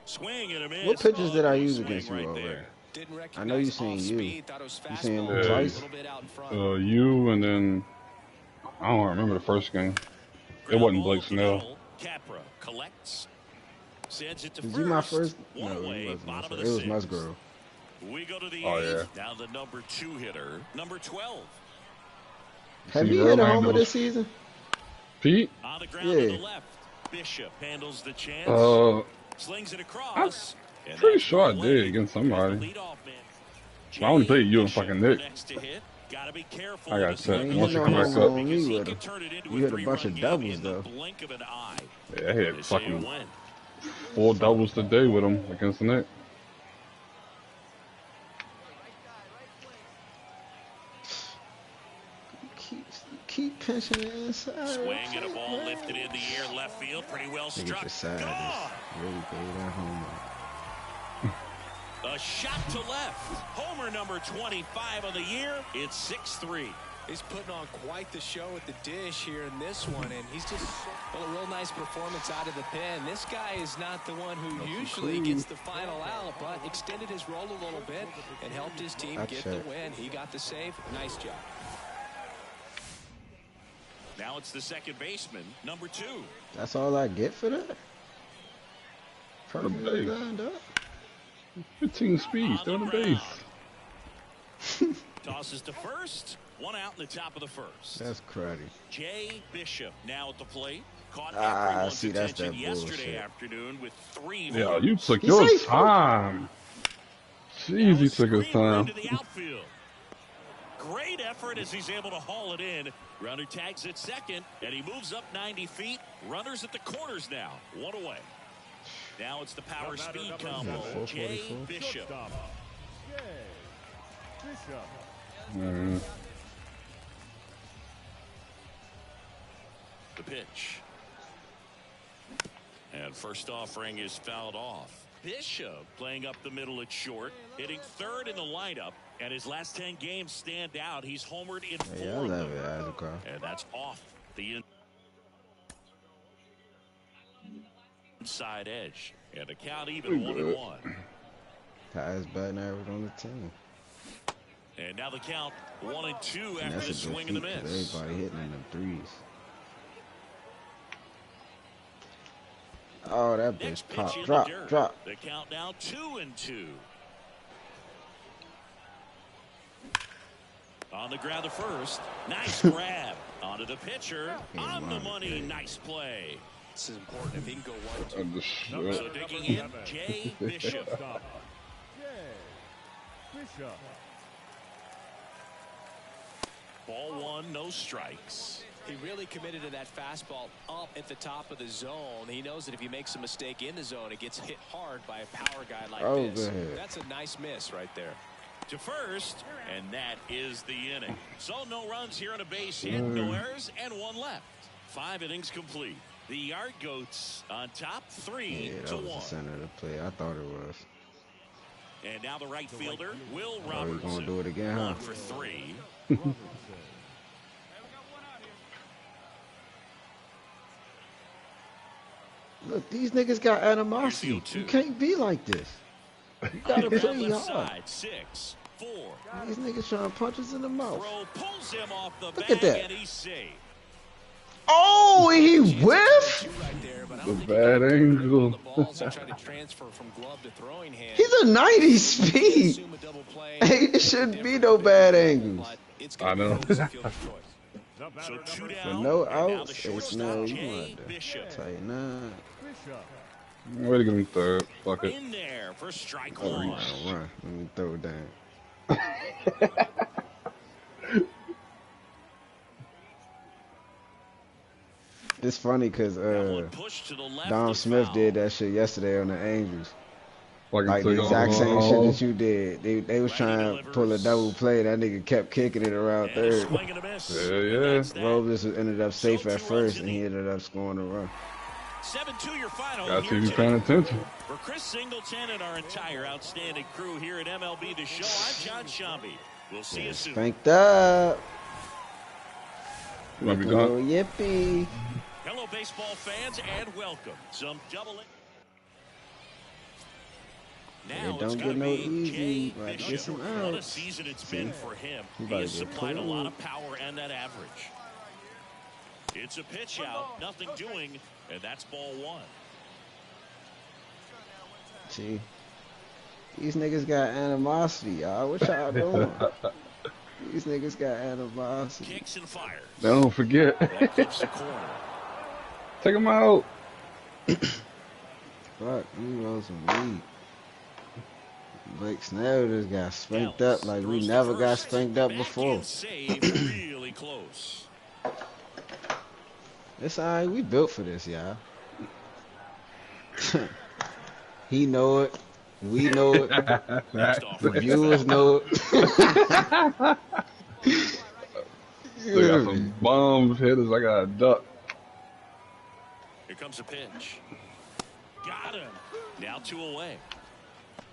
S4: Swing and a miss.
S3: What pitches did I
S4: Good
S3: use
S4: swing
S3: against you
S4: right
S3: over
S4: there.
S3: there?
S5: Didn't
S3: I know you
S5: recognize
S3: seen
S5: off
S3: you.
S5: speed, thought it was
S3: You seen him
S5: fastball,
S2: twice?
S5: a little bit out in front.
S2: You and then I don't remember the first game. It wasn't Blake Snell.
S4: Capra collects. Sends it to
S3: Was
S4: first.
S3: you my first?
S4: One
S3: No,
S4: away,
S3: it wasn't my
S4: bottom of
S3: first.
S4: the
S3: It was
S4: sixth.
S3: Musgrove.
S4: We go to the
S2: Oh,
S4: 8th. Now the number 2 hitter, number 12.
S3: Have
S2: See
S3: you hit a
S2: Verlander
S3: homer
S2: was-
S3: this season?
S2: Pete?
S4: On the ground to
S3: Yeah.
S4: the left. Bishop handles the chance. Slings it across. And
S2: Pretty
S4: that's
S2: sure I
S4: away.
S2: did against somebody.
S4: The leadoff man.
S2: I only played you and
S4: Bishop,
S2: fucking Nick.
S4: next to hit. Gotta be careful
S2: I got
S4: with the
S2: set.
S4: swing
S3: You
S2: Once
S3: hit
S2: you
S3: no
S2: come back
S3: homer
S2: up.
S3: on me
S4: because he
S3: with
S4: can
S3: him.
S4: turn it into
S3: You hit a
S4: 3-run
S3: bunch of
S4: game
S3: doubles,
S4: in the
S3: though.
S4: blink of an eye.
S2: Yeah, I
S4: They
S2: hit
S4: say
S2: fucking
S4: you win.
S2: 4 doubles today with him against the Nick.
S3: Keep pinching it inside.
S4: Swing and a ball lifted in the air, left field, pretty well
S3: Nigga
S4: struck.
S3: just side
S4: Gone.
S3: just really gave that home.
S4: A shot to left. Homer number 25 of the year. It's 6-3.
S5: He's putting on quite the show with the dish here in this one, and he's just a real nice performance out of the pen. This guy is not the one who usually gets the final out, but extended his role a little bit and helped his team get the win. He got the save. Nice job.
S4: Now it's the second baseman, number 2.
S3: That's all I get for that? Perfectly
S2: base.
S3: lined up.
S2: 15 speed, still on the base.
S4: Tosses to first. 1 out in the top of the first.
S3: That's cruddy.
S4: Jay Bishop now at the plate. Caught
S3: Ah,
S4: everyone's
S3: see, that's
S4: attention
S3: that
S4: yesterday
S3: bullshit.
S4: afternoon with 3
S2: Yeah,
S4: homers.
S2: you took
S3: He's
S2: your
S3: safe.
S2: time. Jeez, he took his
S4: Screener
S2: time.
S4: into the outfield. Great effort as he's able to haul it in. Runner tags at second, and he moves up 90 feet. Runners at the corners now. 1 away. Now it's the power speed combo. Jay
S3: 444.
S4: Bishop.
S6: Shortstop, Jay Bishop.
S2: Mm.
S4: The pitch. And first offering is fouled off. Bishop playing up the middle at short, hitting third in the lineup, and his last 10 games stand out. He's homered in 4
S3: Yeah, I
S4: of
S3: love
S4: them.
S3: it, Isaac.
S4: And that's off the inside edge. And the count even 1-1.
S3: Highest batting average on the team.
S4: And now the count 1-2
S3: And
S4: after
S3: that's
S4: the
S3: a good
S4: swing and the
S3: feat because
S4: miss.
S3: everybody hitting in them threes. Oh, that bitch
S4: Next pitch
S3: pop.
S4: in the
S3: Drop,
S4: dirt.
S3: drop.
S4: The count now 2-2. On the ground to first. Nice grab. Onto the pitcher. On the money. Nice play.
S5: This is important. If he can go 1-2.
S2: I'm just shit.
S4: So digging in, Jay Bishop.
S6: Bishop.
S4: Ball one, no strikes.
S5: He really committed to that fastball up at the top of the zone. He knows that if he makes a mistake in the zone, it gets hit hard by a power guy like this.
S3: Good.
S5: That's a nice miss right there.
S4: To first, and that is the inning. So no runs here on a base hit, no errors, and one left. 5 innings complete. The Yard Goats on top, 3-1.
S3: Yeah, that was the center of the play. I thought it was.
S4: And now the right fielder, Will
S3: Oh,
S4: Robertson.
S3: we gonna do it again, huh?
S4: 1 for 3.
S3: Look, these niggas got animosity. You can't be like this. You gotta play
S4: Left
S3: hard.
S4: side, 6, 4.
S3: These niggas trying to punch us in the mouth.
S4: Throw pulls him off the
S3: Look
S4: bag,
S3: at that.
S4: and he's safe.
S3: Oh, he whiffed?
S2: The bad angle.
S3: He's a 90 speed. Hey, it shouldn't be no bad angles.
S2: I know.
S4: So 2
S3: But
S4: down.
S3: no
S4: and now the
S3: outs. It's
S4: shortstop,
S3: no, you
S4: Jay
S3: want to
S4: Bishop.
S3: tighten up.
S2: Way to give him third. Fuck it.
S4: In there for strike
S3: Oh,
S4: one.
S3: run. Let me throw it down. It's funny because
S4: That one pushed to the left
S3: Dom
S4: is
S3: Smith
S4: foul.
S3: did that shit yesterday on the Angels. Like
S2: took
S3: the exact same shit
S2: all-
S3: that you did. They was trying to pull a double play. That nigga kept kicking it around
S4: And a
S3: third.
S4: swing and a miss.
S2: Yeah,
S4: And
S2: yeah.
S4: that's that.
S3: Robles ended up safe
S4: So
S3: at
S4: 2 runs
S3: first,
S4: in
S3: and
S4: the-
S3: he ended up scoring a run.
S4: 7-2 your final.
S2: Got
S4: here
S2: to be
S4: today.
S2: paying attention.
S4: For Chris Singleton and our entire outstanding crew here at MLB The Show, I'm John Shambi. We'll see you soon.
S3: Spanked up.
S2: You might be
S3: A little
S2: gone.
S3: yippee.
S4: Hello, baseball fans, and welcome. Some double. Now
S3: It don't
S4: it's
S3: get
S4: going to
S3: no
S4: be
S3: easy.
S4: Jay
S3: Like, get
S4: Bishop.
S3: some
S4: What a
S3: outs.
S4: season it's
S3: See?
S4: been for him.
S3: He
S4: He
S3: about
S4: has
S3: to get
S4: supplied a
S3: pulled.
S4: lot of power and that average. It's a pitch out, nothing doing, and that's ball one.
S3: See, these niggas got animosity, y'all. What y'all doing? These niggas got animosity.
S4: Kicks and fires.
S2: Don't forget.
S4: That clips the corner.
S2: Take him out.
S3: Fuck, you roll some weed. Blake Snell just got spanked up like we
S4: Throws to
S3: never got
S4: first.
S3: spanked up
S4: Back
S3: before.
S4: in save, really close.
S3: It's alright, we built for this, y'all. He know it. We know it.
S4: Next off
S3: The
S4: right
S3: viewers know it.
S2: They got some bombs hitters. I got a duck.
S4: Here comes a pitch. Got him. Now 2 away.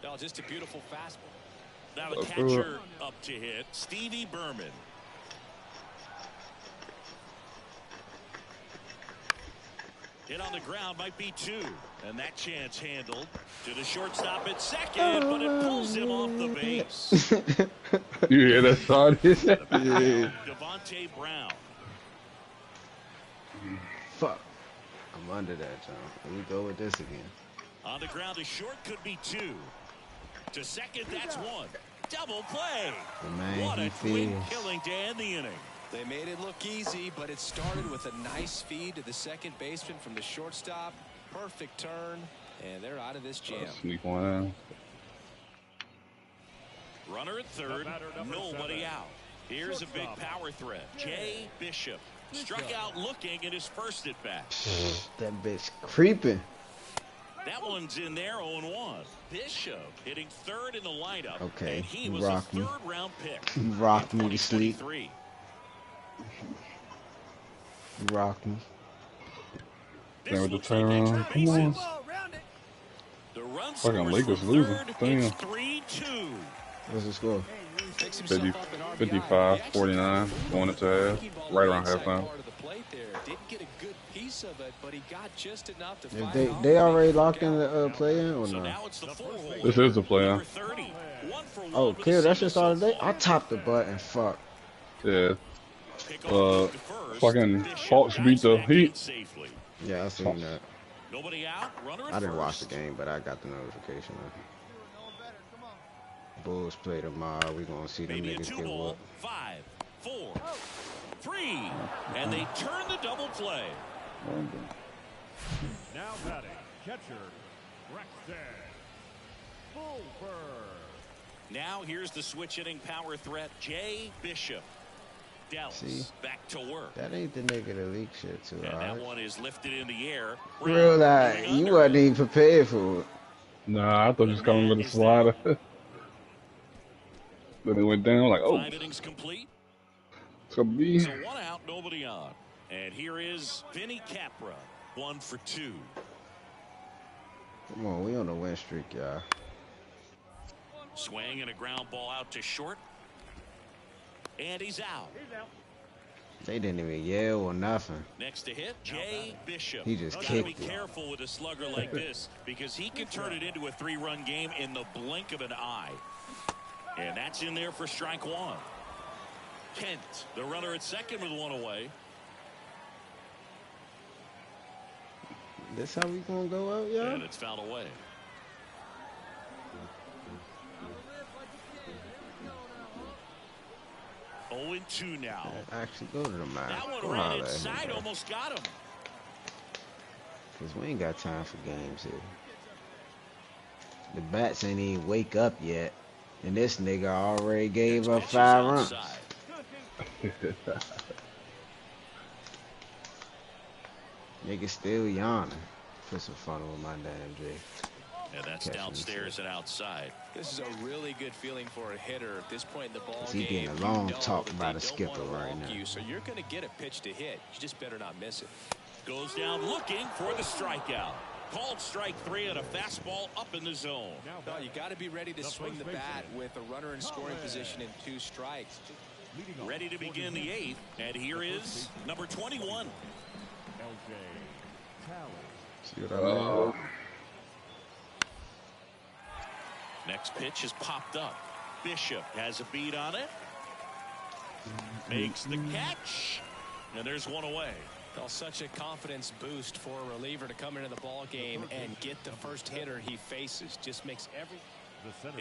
S5: No, just a beautiful fastball.
S4: Now the catcher up to hit, Stevie Berman. Hit on the ground might be 2. And that chance handled to the shortstop at second, but it pulls him off the base.
S2: You hear that sound?
S4: Devontae Brown.
S3: Fuck. I'm under that, John. Here we go with this again.
S4: On the ground to short could be 2. To second, that's 1. Double play.
S3: The man
S4: What
S3: he
S4: a quick
S3: feels.
S4: killing to end the inning.
S5: They made it look easy, but it started with a nice feed to the second baseman from the shortstop. Perfect turn, and they're out of this jam.
S2: Sneak one in.
S4: Runner at third, nobody out. Here's a big power threat. Jay Bishop struck out looking at his first at bat.
S3: That bitch creeping.
S4: That one's in there, 0-1. Bishop hitting third in the lineup.
S3: Okay,
S4: And he
S3: you
S4: was a
S3: rock me.
S4: third-round pick.
S3: You rock me to sleep.
S4: 2023.
S3: You rock me.
S4: This
S2: With the
S4: looks like
S2: turnaround.
S4: extra
S2: Come on.
S4: bases. The run
S2: Fucking
S4: scores
S2: Lakers
S4: from
S2: losing.
S4: third.
S2: Damn.
S4: It's 3-2.
S3: What's the score?
S5: Picks himself
S2: 50,
S5: up an RBI.
S2: 55,
S5: He actually
S2: 49, going into half, right around
S5: inside
S2: halftime.
S5: part of the plate there. Didn't get a good piece of it, but he got just enough to
S3: If
S5: find
S3: they already locked in the play in or
S4: So
S3: no?
S4: now it's the 4-hole.
S2: This is the play-in.
S4: Number 30. 1 for
S3: Oh,
S4: one with a
S3: clear. That
S4: single
S3: shit
S4: so
S3: started today. I
S4: far.
S3: tapped the button. Fuck.
S2: Yeah.
S4: Pickoff moved to first.
S2: Fucking
S4: Bishop
S2: Hawks
S4: guides
S2: beat the
S4: back in
S2: Heat.
S4: safely.
S3: Yeah, I seen that.
S4: Nobody out. Runner at
S3: I didn't watch the
S4: first.
S3: game, but I got the notification. Bulls play tomorrow. We gonna see them
S4: Maybe a
S3: niggas
S4: two
S3: get
S4: ball.
S3: whooped.
S4: 5, 4, 3. And they turn the double play.
S6: Now batting, catcher, Braxton Fulford.
S4: Now here's the switch hitting power threat, Jay Bishop. Dallas
S3: See?
S4: back to work.
S3: That ain't the nigga that leak shit too,
S4: And that
S3: alright?
S4: one is lifted in the air.
S3: Real like,
S4: Moving
S3: you
S4: under
S3: wasn't
S4: it.
S3: even prepared for it.
S2: Nah, I thought he was coming with a
S4: Is
S2: slider.
S4: there.
S2: Then it went down like, oh,
S4: 5 innings complete.
S2: it's gonna be.
S4: So 1 out, nobody on. And here is Vinny Capra, 1 for 2.
S3: Come on, we on a win streak, y'all.
S4: Swing and a ground ball out to short. And he's out.
S3: They didn't even yell or nothing.
S4: Next to hit, Jay Bishop.
S3: He just
S4: Gotta be
S3: kicked it.
S4: careful with a slugger like this because he can turn it into a 3-run game in the blink of an eye. And that's in there for strike 1. Kent, the runner at second with 1 away.
S3: This how we gonna go out, y'all?
S4: And it's fouled away. Oh, and 2 now.
S3: Actually, go to the mine.
S4: That one
S3: Go
S4: ran
S3: holler at him,
S4: inside,
S3: bro.
S4: almost got him.
S3: Cause we ain't got time for games here. The bats ain't even wake up yet. And this nigga already gave up
S4: Pitch is
S3: 5 runs.
S4: outside.
S3: Nigga still yawning. Put some fun with my damn J.
S4: And that's
S3: Catching
S4: downstairs and outside.
S5: This is a really good feeling for a hitter at this point in the ball
S3: He
S5: game.
S3: getting a long
S5: You know
S3: talk
S5: that
S3: by
S5: they
S3: the
S5: don't
S3: skipper
S5: wanna
S3: right
S5: walk
S3: now.
S5: you, so you're going to get a pitch to hit. You just better not miss it.
S4: Goes down looking for the strikeout. Called strike 3 and a fastball up in the zone.
S5: No, you got to be ready to swing the bat with a runner in scoring position and 2 strikes.
S4: Ready to begin the 8th. And here is number 21.
S6: LJ Talley.
S3: See what I mean?
S4: Next pitch is popped up. Bishop has a beat on it. Makes the catch. And there's 1 away.
S5: Well, such a confidence boost for a reliever to come into the ball game and get the first hitter he faces. Just makes every.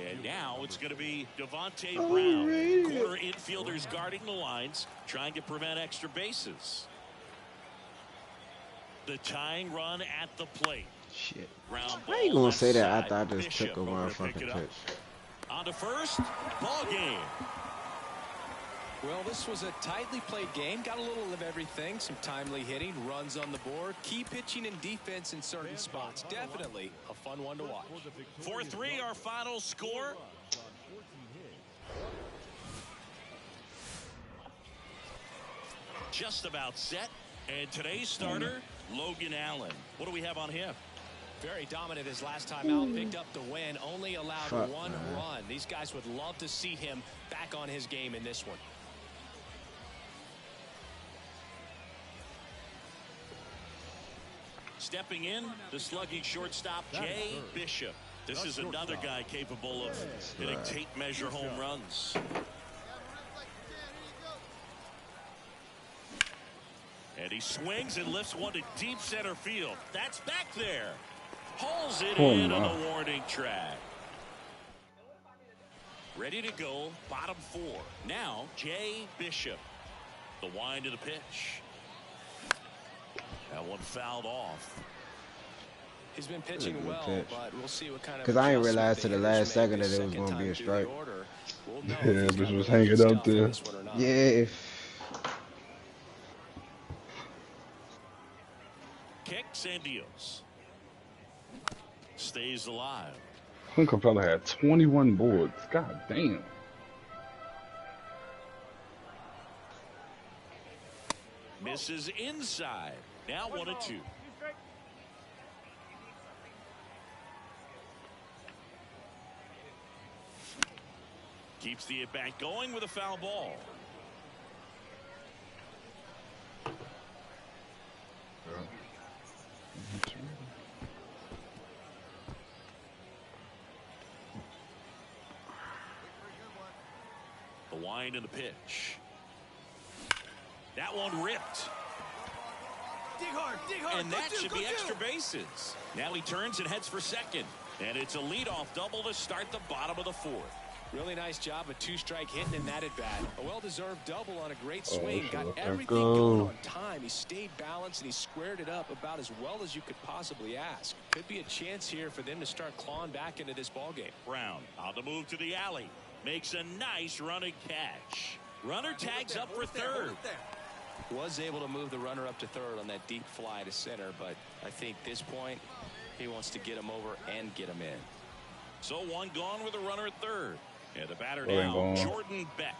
S4: And now it's going to be Devontae Brown. Corner infielders guarding the lines, trying to prevent extra bases. The tying run at the plate.
S3: Shit.
S4: Ground
S3: How
S4: ball
S3: you gonna
S4: left
S3: say that
S4: side.
S3: after I just
S4: Bishop
S3: took a
S4: over to pick
S3: motherfucking
S4: it up.
S3: pitch?
S4: On to first. Ball game.
S5: Well, this was a tightly played game. Got a little of everything. Some timely hitting, runs on the board, key pitching and defense in certain spots. Definitely a fun one to watch.
S4: 4-3 our final score. Just about set. And today's starter, Logan Allen. What do we have on him?
S5: Very dominant his last time out. Picked up the win. Only allowed
S3: Fuck,
S5: 1
S3: man.
S5: run. These guys would love to see him back on his game in this one.
S4: Stepping in, the slugging shortstop, Jay Bishop. This is another guy capable of hitting tape measure home runs. And he swings and lifts one to deep center field. That's back there. Hauls it in on the warning track. Ready to go, bottom 4. Now, Jay Bishop. The wind of the pitch. That one fouled off.
S5: He's been pitching
S3: good
S5: well,
S3: pitch.
S5: but we'll see what kind of.
S3: 'Cause I ain't
S5: adjustment
S3: realized to the
S5: hitters
S3: last
S5: make
S3: second
S5: the
S3: that it was
S5: second
S3: gonna be a
S5: time through the
S3: strike.
S5: order. We'll know
S2: Yeah,
S5: if he's
S2: bitch
S5: got
S2: was
S5: the
S2: hanging
S5: stuff
S2: up
S5: for
S2: there.
S5: this one or not.
S3: Yeah.
S4: Kicks and deals. Stays alive.
S2: Clint Capella had 21 boards. God damn.
S4: Misses inside. Now 1-2. Keeps the at-bat going with a foul ball. Wind in the pitch. That one ripped.
S5: Dig hard,
S4: And that should be extra bases. Now he turns and heads for second. And it's a leadoff double to start the bottom of the fourth.
S5: Really nice job, a two-strike hitting in that at-bat. A well-deserved double on a great swing.
S2: shit,
S5: Got
S2: let that
S5: everything
S2: go.
S5: going on time. He stayed balanced, and he squared it up about as well as you could possibly ask. Could be a chance here for them to start clawing back into this ballgame.
S4: Brown on the move to the alley. Makes a nice running catch. Runner tags up for third.
S5: Was able to move the runner up to third on that deep fly to center, but I think this point, he wants to get him over and get him in.
S4: So one gone with a runner at third. And the batter
S2: Oh,
S4: now,
S2: gone.
S4: Jordan Beck.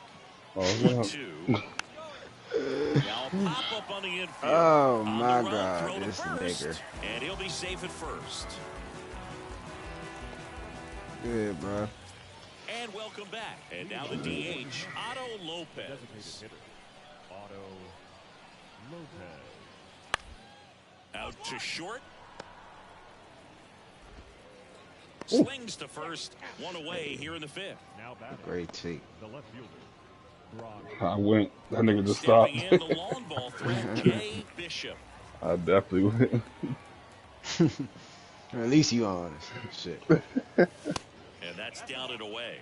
S2: Oh, yeah.
S4: 2. Now pop up on the infield.
S3: Oh
S4: On
S3: my
S4: the run,
S3: God,
S4: throw to
S3: this
S4: first,
S3: nigga.
S4: and he'll be safe at first.
S3: Good, bro.
S4: And welcome back. And now the DH, Otto Lopez.
S6: Designated hitter, Otto Lopez.
S4: Out to short. Slings to first. One away here in the fifth.
S6: Now batting,
S3: Great take.
S6: the left fielder, Brock.
S2: I went. That nigga just stopped.
S4: Stepping in, the long ball threat, Jay Bishop.
S2: I definitely went.
S3: At least you honest. Shit.
S4: And that's down and away.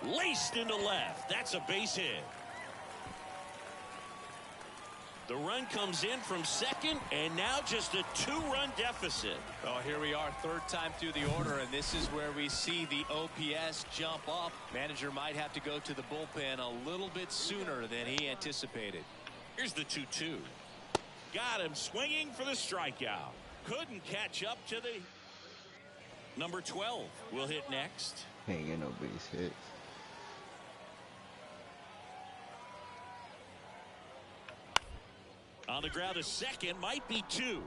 S4: Laced into left. That's a base hit. The run comes in from second, and now just a 2-run deficit.
S5: Oh, here we are, third time through the order, and this is where we see the OPS jump up. Manager might have to go to the bullpen a little bit sooner than he anticipated.
S4: Here's the 2-2. Got him swinging for the strikeout. Couldn't catch up to the number 12. Will hit next.
S3: Ain't get no base hits.
S4: On the ground to second, might be 2.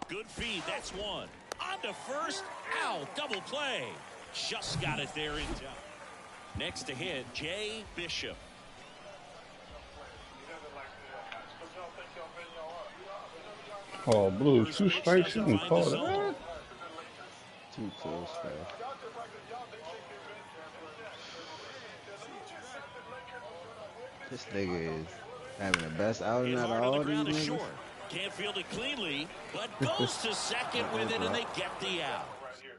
S4: Good feed, that's 1. On to first, ow, double play. Just got it there in time. Next to hit, Jay Bishop.
S2: Oh, blue, 2 strikes. You can call that.
S3: Too close, man. This nigga is having the best outing
S4: Hit
S3: out
S4: hard
S3: of
S4: on
S3: all
S4: the
S3: these
S4: ground to
S3: niggas.
S4: short. Can't field it cleanly, but goes to second with it, and they get the out.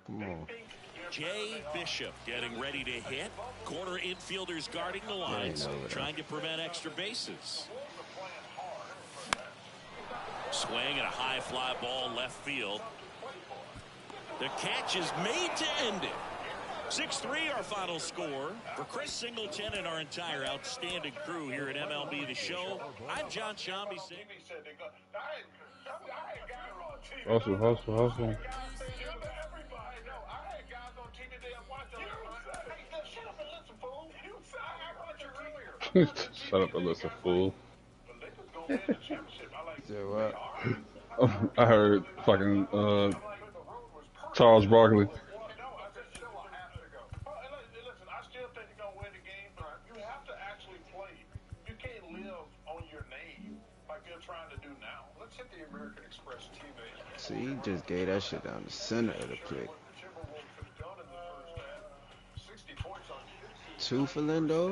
S3: Come on.
S4: Jay Bishop getting ready to hit. Corner infielders guarding the lines, trying to prevent extra bases. Swing and a high fly ball left field. The catch is made to end it. 6-3 our final score. For Chris Singleton and our entire outstanding crew here at MLB The Show, I'm John Shambi saying.
S2: Hustle, hustle, hustle. Shut up and listen, fool.
S3: So what?
S2: I heard fucking Charles Barkley.
S3: See, he just gave that shit down the center of the plate. 2 for Lindo?